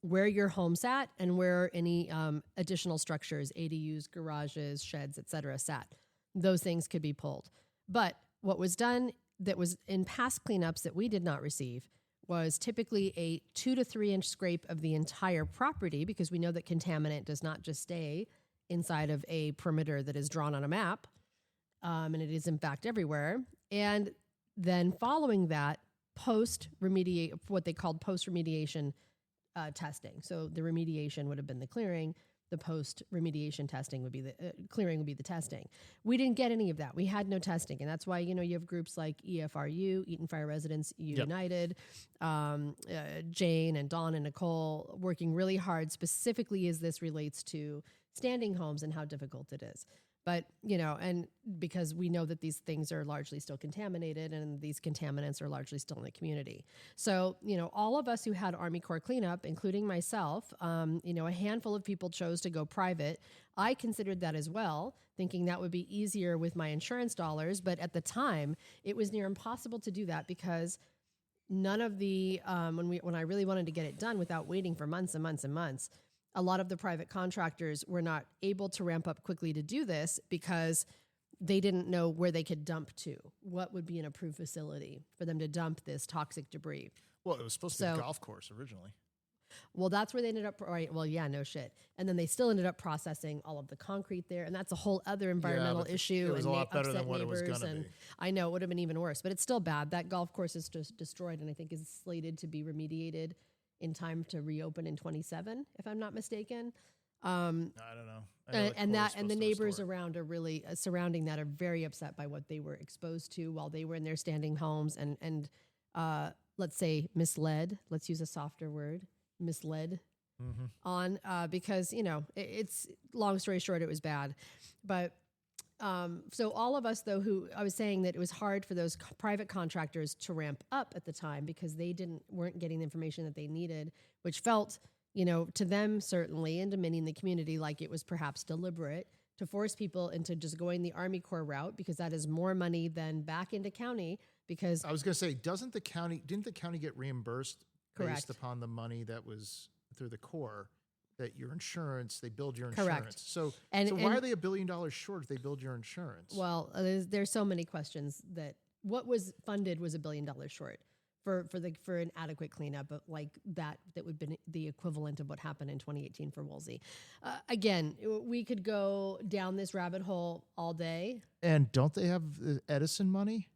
where your home sat and where any additional structures, ADUs, garages, sheds, et cetera, sat. Those things could be pulled. But what was done that was in past cleanups that we did not receive was typically a 2 to 3 inch scrape of the entire property, because we know that contaminant does not just stay inside of a perimeter that is drawn on a map, and it is in fact everywhere. And then following that, what they called post-remediation testing. So the remediation would have been the clearing. The post-remediation testing would be the clearing would be the testing. We didn't get any of that. We had no testing. And that's why, you have groups like EFRU, Eaton Fire Residents United, Jane and Dawn and Nicole working really hard specifically as this relates to standing homes and how difficult it is. But, and because we know that these things are largely still contaminated and these contaminants are largely still in the community. So, all of us who had Army Corps cleanup, including myself, a handful of people chose to go private. I considered that as well, thinking that would be easier with my insurance dollars. But at the time, it was near impossible to do that because none of the, when I really wanted to get it done without waiting for months and months and months, a lot of the private contractors were not able to ramp up quickly to do this because they didn't know where they could dump to. What would be an approved facility for them to dump this toxic debris? Well, it was supposed to be a golf course originally. Well, that's where they ended up. Right. Well, yeah, no shit. And then they still ended up processing all of the concrete there. And that's a whole other environmental issue. It was a lot better than what it was going to be. I know it would have been even worse, but it's still bad. That golf course is just destroyed and I think is slated to be remediated in time to reopen in 27, if I'm not mistaken. I don't know. And the neighbors around are really surrounding that are very upset by what they were exposed to while they were in their standing homes and let's say misled. Let's use a softer word, misled on because it's long story short, it was bad, but. So all of us, though, who I was saying that it was hard for those private contractors to ramp up at the time because they weren't getting the information that they needed, which felt, to them certainly and to many in the community like it was perhaps deliberate to force people into just going the Army Corps route because that is more money than back into county. Because I was going to say, didn't the county get reimbursed Correct. Based upon the money that was through the Corps? That your insurance, they build your insurance. Correct. So why are they $1 billion short if they build your insurance? Well, there's so many questions that what was funded was $1 billion short for an adequate cleanup, but like that would have been the equivalent of what happened in 2018 for Woolsey. Again, we could go down this rabbit hole all day. And don't they have Edison money?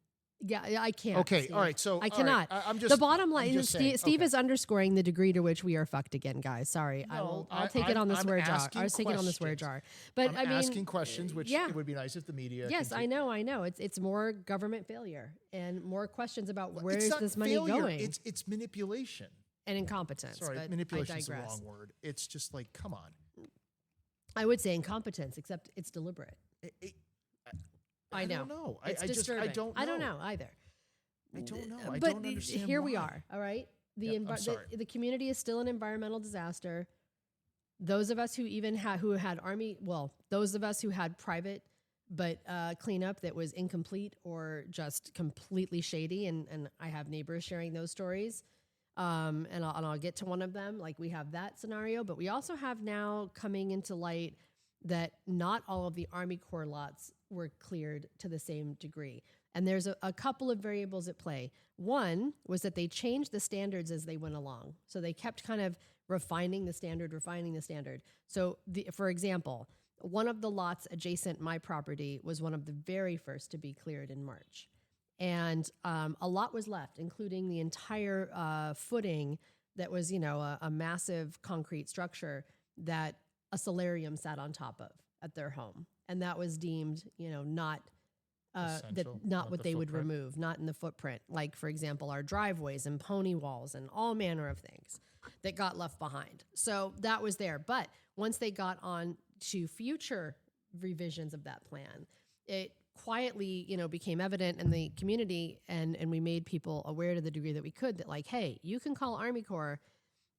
Yeah, I can't. Okay, Steve. all right. So I cannot. Right, I'm just the bottom line. Steve okay. is underscoring the degree to which we are fucked again, guys. Sorry, No, I'll take it on the swear jar. I'll take it on the swear jar. But I'm I mean, asking questions, which it would be nice if the media. Yes, I know. It's more government failure and more questions about where it's is not this money failure. going? It's manipulation and incompetence. Sorry, but manipulation I is the digress. wrong word. It's just like, come on. I would say incompetence, except it's deliberate. I don't know. It's disturbing. I don't know. I don't know either. I don't know. I but don't understand. Here why. we are. All right. I'm sorry. The community is still an environmental disaster. Those of us who had Army, those of us who had private but cleanup that was incomplete or just completely shady, and I have neighbors sharing those stories. And I'll get to one of them. Like we have that scenario, but we also have now coming into light that not all of the Army Corps lots were cleared to the same degree. And there's a couple of variables at play. One was that they changed the standards as they went along. So they kept kind of refining the standard. So for example, one of the lots adjacent my property was one of the very first to be cleared in March. And a lot was left, including the entire footing that was, a massive concrete structure that a solarium sat on top of at their home. And that was deemed, not what they would remove, not in the footprint. Like, for example, our driveways and pony walls and all manner of things that got left behind. So that was there. But once they got on to future revisions of that plan, it quietly, became evident in the community and we made people aware to the degree that we could that like, hey, you can call Army Corps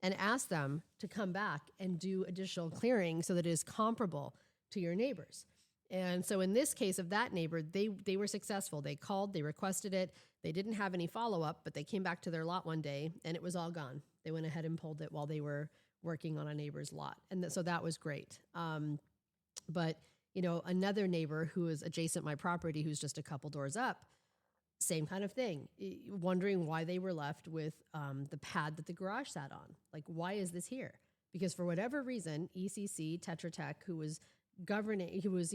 and ask them to come back and do additional clearing so that it is comparable to your neighbors. And so in this case of that neighbor, they were successful. They called, they requested it. They didn't have any follow-up, but they came back to their lot one day and it was all gone. They went ahead and pulled it while they were working on a neighbor's lot. And so that was great. But, another neighbor who is adjacent my property, who's just a couple doors up, same kind of thing, wondering why they were left with the pad that the garage sat on. Like, why is this here? Because for whatever reason, ECC, Tetra Tech, who was governing, who was,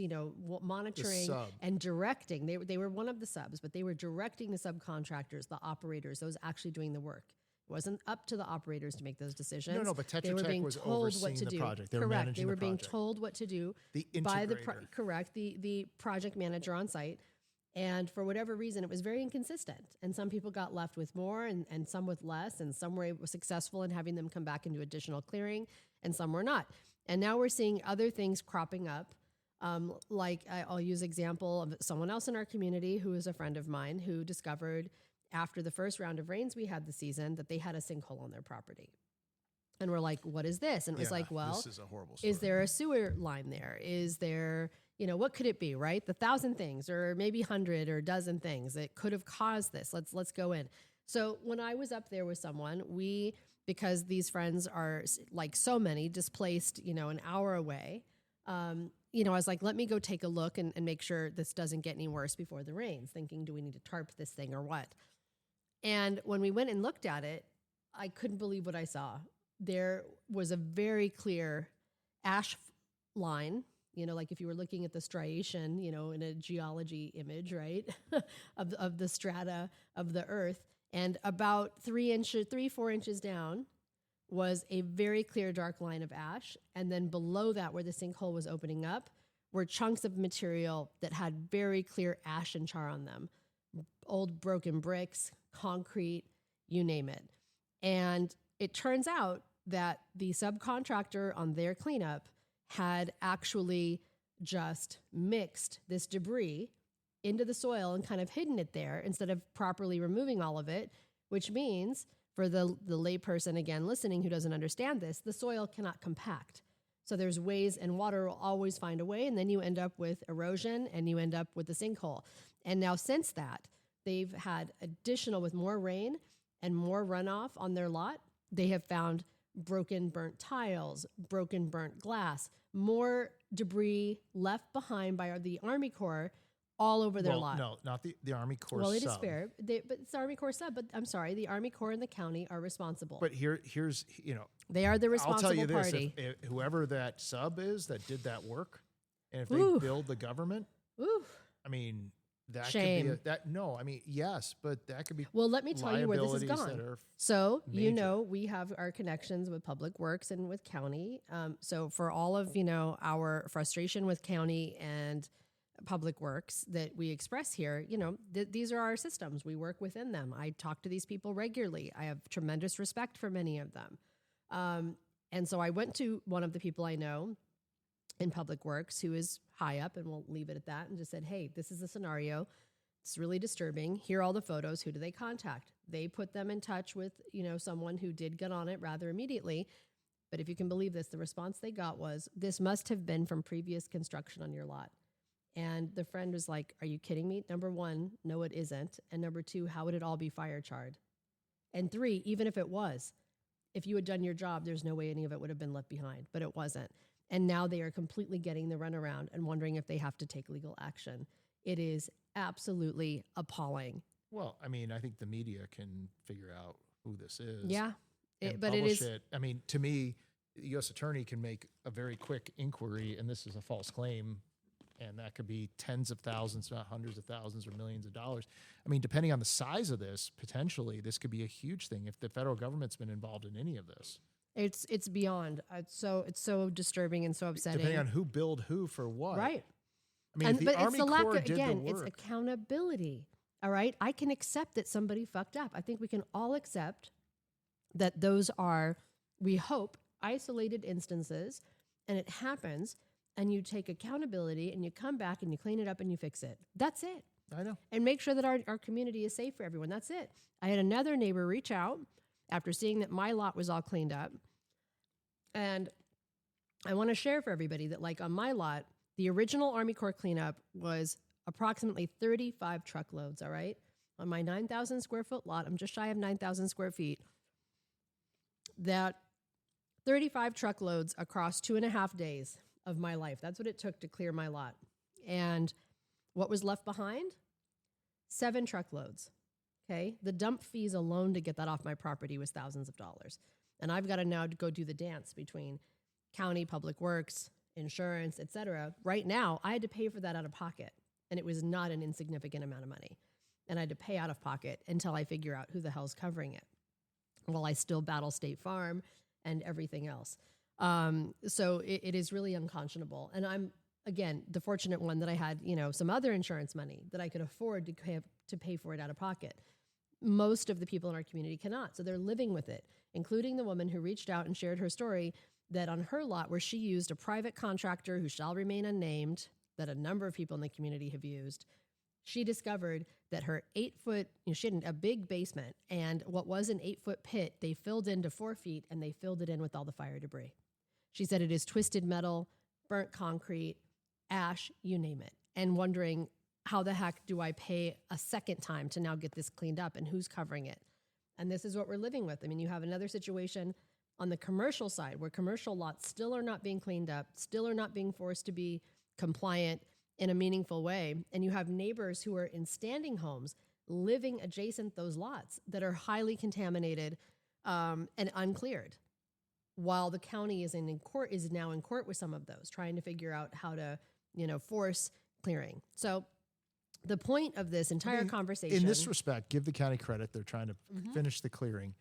monitoring and directing, they were one of the subs, but they were directing the subcontractors, the operators, those actually doing the work. It wasn't up to the operators to make those decisions. No, but Tetra Tech was overseeing the project. They were managing They were the being project. told what to do The by integrator. the project manager on site. And for whatever reason, it was very inconsistent. And some people got left with more and some with less. And some were successful in having them come back into additional clearing and some were not. And now we're seeing other things cropping up. Like I'll use example of someone else in our community who is a friend of mine who discovered after the first round of rains we had this season that they had a sinkhole on their property. And we're like, what is this? And it was like, well, this is a horrible story. Is there a sewer line there? Is there, what could it be, right? The 1,000 things or maybe 100 or a dozen things that could have caused this. Let's go in. So when I was up there with someone, because these friends are like so many displaced, an hour away, I was like, let me go take a look and make sure this doesn't get any worse before the rains, thinking, do we need to tarp this thing or what? And when we went and looked at it, I couldn't believe what I saw. There was a very clear ash line, like if you were looking at the striation, in a geology image, right, of the strata of the earth. And about 4 inches down was a very clear dark line of ash. And then below that, where the sinkhole was opening up, were chunks of material that had very clear ash and char on them. Old broken bricks, concrete, you name it. And it turns out that the subcontractor on their cleanup had actually just mixed this debris into the soil and kind of hidden it there instead of properly removing all of it, which means for the layperson, again, listening who doesn't understand this, the soil cannot compact. So there's ways, and water will always find a way, and then you end up with erosion and you end up with the sinkhole. And now since that, they've had additional, with more rain and more runoff on their lot, they have found broken, burnt tiles, broken, burnt glass, more debris left behind by the Army Corps all over their lot. No, not the Army Corps Well, sub. it is fair, but it's the Army Corps sub. But I'm sorry, the Army Corps and the county are responsible. But here's they are the responsible I'll tell you this: party. if whoever that sub is that did that work, and if Ooh. they billed the government, Ooh. I mean, that Shame. could be yes, but that could be. Well, let me tell you where this is liabilities that gone. are So, major. we have our connections with Public Works and with county. So for all of, our frustration with county and Public Works that we express here, these are our systems. We work within them. I talk to these people regularly. I have tremendous respect for many of them. And so I went to one of the people I know in Public Works who is high up, and we'll leave it at that, and just said, hey, this is a scenario. It's really disturbing. Here are all the photos. Who do they contact? They put them in touch with, someone who did get on it rather immediately. But if you can believe this, the response they got was, this must have been from previous construction on your lot. And the friend was like, are you kidding me? Number one, no, it isn't. And number two, how would it all be fire charred? And three, even if it was, if you had done your job, there's no way any of it would have been left behind, but it wasn't. And now they are completely getting the runaround and wondering if they have to take legal action. It is absolutely appalling. Well, I mean, I think the media can figure out who this is. Yeah, and but it publish is. it. I mean, to me, the U.S. attorney can make a very quick inquiry, and this is a false claim, and that could be tens of thousands, not hundreds of thousands or millions of dollars. I mean, depending on the size of this, potentially, this could be a huge thing if the federal government's been involved in any of this. It's beyond. It's so disturbing and so upsetting. Depending on who billed who for what. Right. I mean, if the but Army it's the Corps did again, the it's work. accountability. All right. I can accept that somebody fucked up. I think we can all accept that those are, we hope, isolated instances, and it happens, and you take accountability and you come back and you clean it up and you fix it. That's it. I know. And make sure that our community is safe for everyone. That's it. I had another neighbor reach out after seeing that my lot was all cleaned up. And I want to share for everybody that, like, on my lot, the original Army Corps cleanup was approximately 35 truckloads, all right? On my 9,000 square foot lot, I'm just shy of 9,000 square feet. That 35 truckloads across 2.5 days of my life. That's what it took to clear my lot. And what was left behind? 7 truckloads. Okay. The dump fees alone to get that off my property was thousands of dollars. And I've got to now go do the dance between county, public works, insurance, et cetera. Right now, I had to pay for that out of pocket. And it was not an insignificant amount of money. And I had to pay out of pocket until I figure out who the hell's covering it, while I still battle State Farm and everything else. So it is really unconscionable. And I'm, again, the fortunate one that I had, some other insurance money that I could afford to pay for it out of pocket. Most of the people in our community cannot. So they're living with it, including the woman who reached out and shared her story that on her lot, where she used a private contractor who shall remain unnamed, that a number of people in the community have used, she discovered that her 8-foot, she had a big basement, and what was an 8-foot pit, they filled into 4 feet, and they filled it in with all the fire debris. She said it is twisted metal, burnt concrete, ash, you name it, and wondering, how the heck do I pay a second time to now get this cleaned up, and who's covering it? And this is what we're living with. I mean, you have another situation on the commercial side where commercial lots still are not being cleaned up, still are not being forced to be compliant in a meaningful way. And you have neighbors who are in standing homes living adjacent those lots that are highly contaminated and uncleared, while the county is now in court with some of those, trying to figure out how to, force clearing. So the point of this entire conversation, in this respect, give the county credit. They're trying to finish the clearing.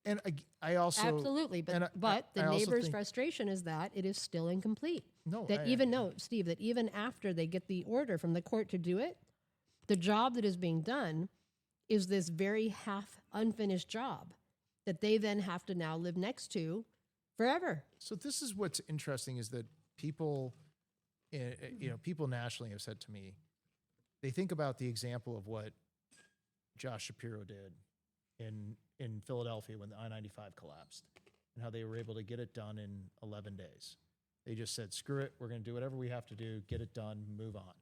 And I also absolutely, but the neighbor's frustration is that it is still incomplete. No, Steve, that even after they get the order from the court to do it, the job that is being done is this very half unfinished job that they then have to now live next to forever. So this is what's interesting, is that people, people nationally have said to me, they think about the example of what Josh Shapiro did in Philadelphia when the I-95 collapsed, and how they were able to get it done in 11 days. They just said, screw it, we're going to do whatever we have to do, get it done, move on.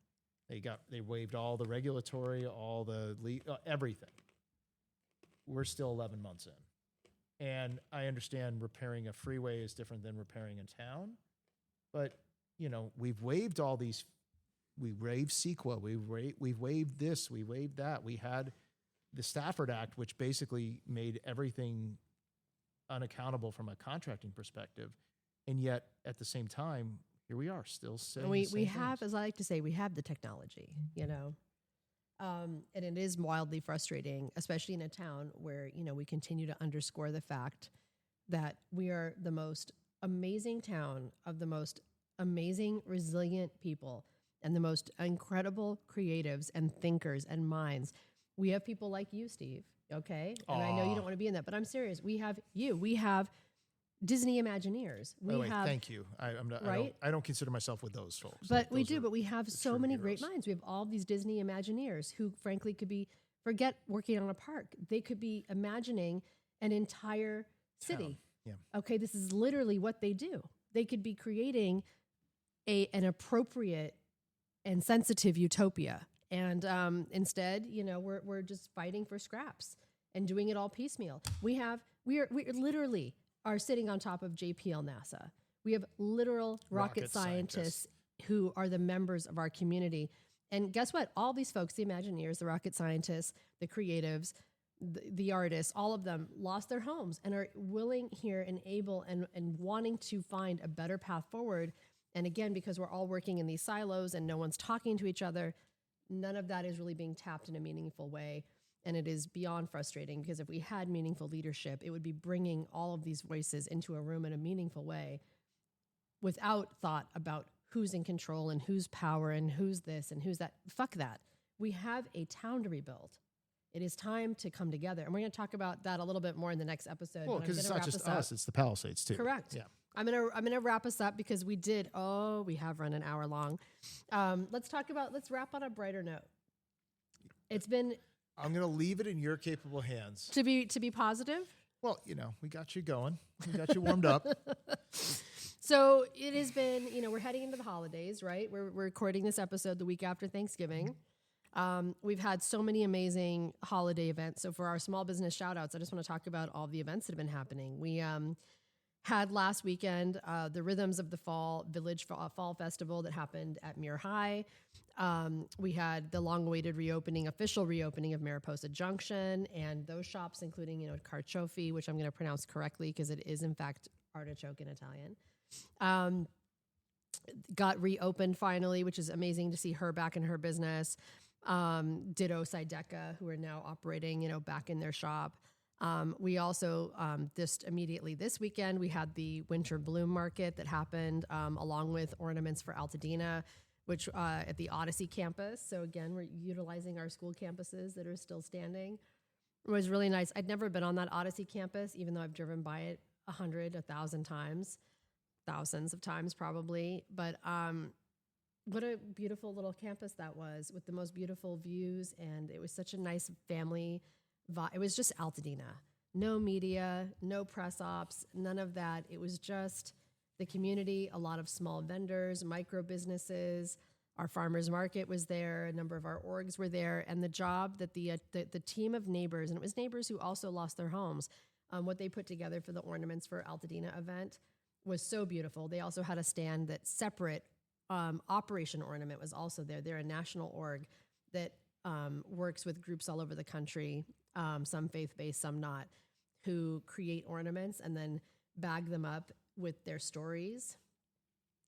They waived all the regulatory, all the everything. We're still 11 months in. And I understand repairing a freeway is different than repairing a town, but we've waived all these. We waived CEQA, we've waived this, we waived that. We had the Stafford Act, which basically made everything unaccountable from a contracting perspective. And yet, at the same time, here we are still saying we have, as I like to say, we have the technology, and it is wildly frustrating, especially in a town where, we continue to underscore the fact that we are the most amazing town of the most amazing, resilient people and the most incredible creatives and thinkers and minds. We have people like you, Steve, okay? And I know you don't want to be in that, but I'm serious. We have you. We have Disney Imagineers. Thank you. I don't consider myself with those folks. But we do. But we have so many great minds. We have all these Disney Imagineers who, frankly, forget working on a park. They could be imagining an entire city. Yeah. Okay, this is literally what they do. They could be creating an appropriate and sensitive utopia. And instead, we're just fighting for scraps and doing it all piecemeal. We literally are sitting on top of JPL NASA. We have literal rocket scientists who are the members of our community. And guess what? All these folks, the Imagineers, the rocket scientists, the creatives, the artists, all of them lost their homes and are willing here and able and wanting to find a better path forward. And again, because we're all working in these silos and no one's talking to each other, none of that is really being tapped in a meaningful way. And it is beyond frustrating, because if we had meaningful leadership, it would be bringing all of these voices into a room in a meaningful way without thought about who's in control and who's power and who's this and who's that. Fuck that. We have a town to rebuild. It is time to come together. And we're going to talk about that a little bit more in the next episode. Well, because it's not just us, it's the Palisades too. Correct. Yeah. I'm gonna wrap us up because we have run an hour long. Let's wrap on a brighter note. I'm gonna leave it in your capable hands. To be positive? Well, we got you going. We got you warmed up. So it has been, we're heading into the holidays, right? We're recording this episode the week after Thanksgiving. We've had so many amazing holiday events. So for our small business shout outs, I just want to talk about all the events that have been happening. had last weekend the Rhythms of the Fall Village Fall Festival that happened at Muir High. We had the long-awaited official reopening of Mariposa Junction, and those shops, including Carciofi, which I'm going to pronounce correctly because it is in fact artichoke in Italian, got reopened finally, which is amazing to see her back in her business. Ditto Sideca, who are now operating, back in their shop. We also, just immediately this weekend, we had the Winter Bloom Market that happened along with ornaments for Altadena, which at the Odyssey campus. So again, we're utilizing our school campuses that are still standing. It was really nice. I'd never been on that Odyssey campus, even though I've driven by it 100, 1,000 times, thousands of times probably. But what a beautiful little campus that was, with the most beautiful views. And it was such a nice family vibe. It was just Altadena. No media, no press ops, none of that. It was just the community, a lot of small vendors, micro businesses. Our farmers market was there. A number of our orgs were there. And the job that the team of neighbors, and it was neighbors who also lost their homes, what they put together for the ornaments for Altadena event was so beautiful. They also had a stand that separate Operation Ornament was also there. They're a national org that works with groups all over the country, some faith-based, some not, who create ornaments and then bag them up with their stories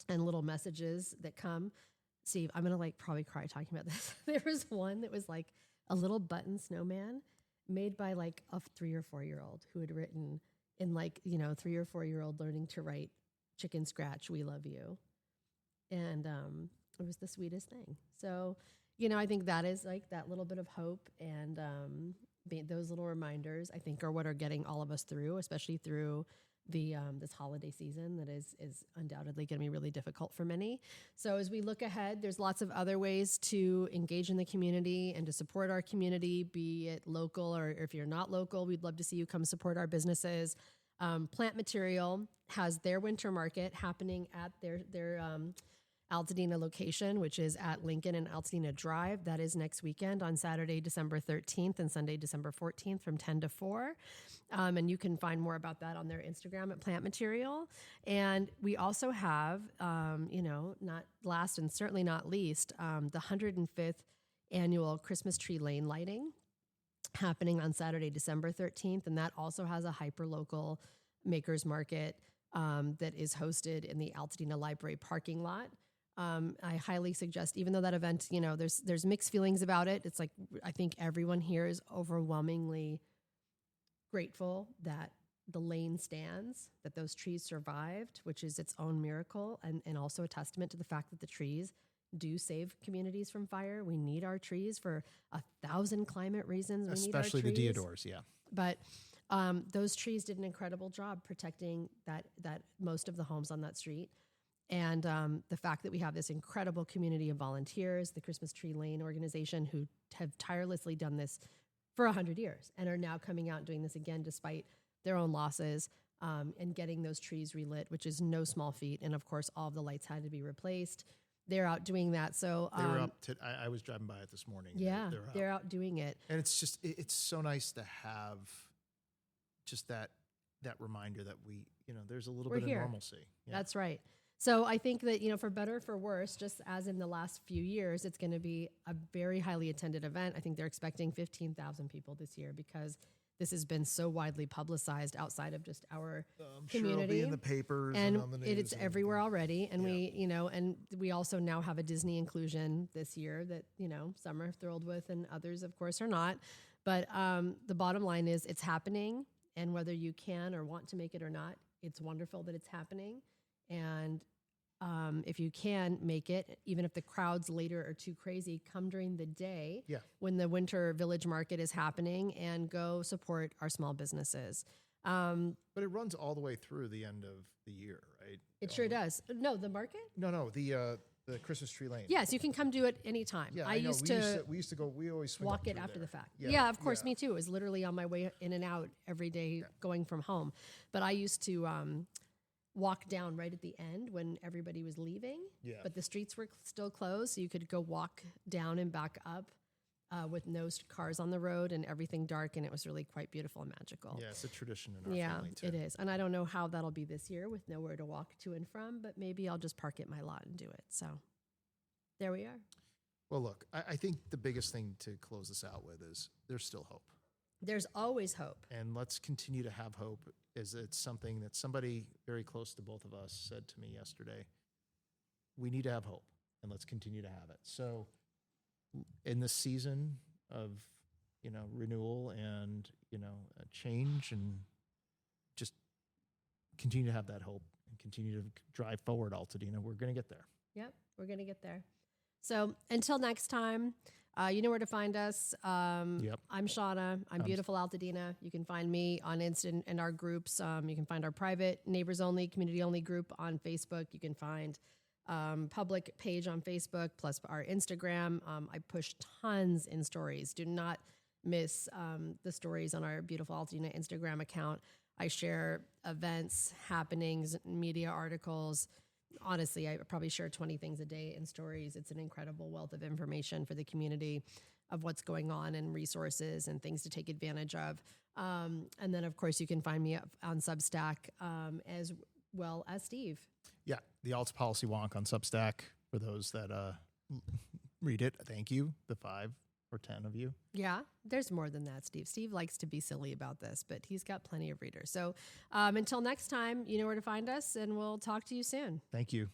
and little messages that come. Steve, I'm going to probably cry talking about this. There was one that was like a little button snowman made by like a 3 or 4 year old who had written in 3 or 4 year old learning to write chicken scratch, "We love you." And it was the sweetest thing. So, I think that is like that little bit of hope, and those little reminders, I think, are what are getting all of us through, especially through the this holiday season that is undoubtedly going to be really difficult for many. So as we look ahead, there's lots of other ways to engage in the community and to support our community, be it local or if you're not local, we'd love to see you come support our businesses. Plant Material has their winter market happening at their Altadena location, which is at Lincoln and Altadena Drive. That is next weekend on Saturday, December 13th and Sunday, December 14th from 10 to 4. And you can find more about that on their Instagram at Plant Material. And we also have, not last and certainly not least, the 105th annual Christmas tree lane lighting happening on Saturday, December 13th. And that also has a hyper-local makers market that is hosted in the Altadena Library parking lot. I highly suggest, even though that event, there's mixed feelings about it. It's like, I think everyone here is overwhelmingly grateful that the lane stands, that those trees survived, which is its own miracle, and also a testament to the fact that the trees do save communities from fire. We need our trees for 1,000 climate reasons. Especially the deodars, yeah. But those trees did an incredible job protecting that most of the homes on that street. And the fact that we have this incredible community of volunteers, the Christmas Tree Lane organization, who have tirelessly done this for 100 years and are now coming out and doing this again despite their own losses, and getting those trees relit, which is no small feat. And of course, all of the lights had to be replaced. They're out doing that. So they were up. I was driving by it this morning. Yeah, they're out doing it. And it's so nice to have just that reminder that there's a little bit of normalcy. Yeah. That's right. So I think that, for better or for worse, just as in the last few years, it's going to be a very highly attended event. I think they're expecting 15,000 people this year because this has been so widely publicized outside of just our community. Sure it'll be in the papers and on the news. It's everywhere already. And we also now have a Disney inclusion this year that, some are thrilled with and others, of course, are not. But the bottom line is it's happening. And whether you can or want to make it or not, it's wonderful that it's happening. And if you can make it, even if the crowds later are too crazy, come during the day when the Winter Village Market is happening and go support our small businesses. But it runs all the way through the end of the year, right? It sure does. No, the market? No, the Christmas Tree Lane. Yes, you can come do it anytime. Yeah, we used to go. We always swing walk it after the fact. Yeah, of course, me too. It was literally on my way in and out every day going from home. But I used to walk down right at the end when everybody was leaving. Yeah. But the streets were still closed, so you could go walk down and back up with no cars on the road and everything dark, and it was really quite beautiful and magical. Yeah, it's a tradition in our family too. It is. And I don't know how that'll be this year with nowhere to walk to and from, but maybe I'll just park at my lot and do it. So there we are. Well, look, I think the biggest thing to close this out with is there's still hope. There's always hope. And let's continue to have hope. Is it's something that somebody very close to both of us said to me yesterday. We need to have hope, and let's continue to have it. So in this season of, renewal and, change, and just continue to have that hope and continue to drive forward, Altadena. We're going to get there. Yep, we're going to get there. So until next time, you know where to find us. Yep. I'm Shauna. I'm beautiful Altadena. You can find me on Insta in our groups. You can find our private neighbors only, community only group on Facebook. You can find public page on Facebook, plus our Instagram. I push tons in stories. Do not miss the stories on our beautiful Altadena Instagram account. I share events, happenings, media articles. Honestly, I probably share 20 things a day in stories. It's an incredible wealth of information for the community of what's going on and resources and things to take advantage of. And then, of course, you can find me on Substack as well as Steve. Yeah, the Alt Policy Wonk on Substack for those that read it. Thank you, the 5 or 10 of you. Yeah, there's more than that, Steve. Steve likes to be silly about this, but he's got plenty of readers. So until next time, you know where to find us, and we'll talk to you soon. Thank you.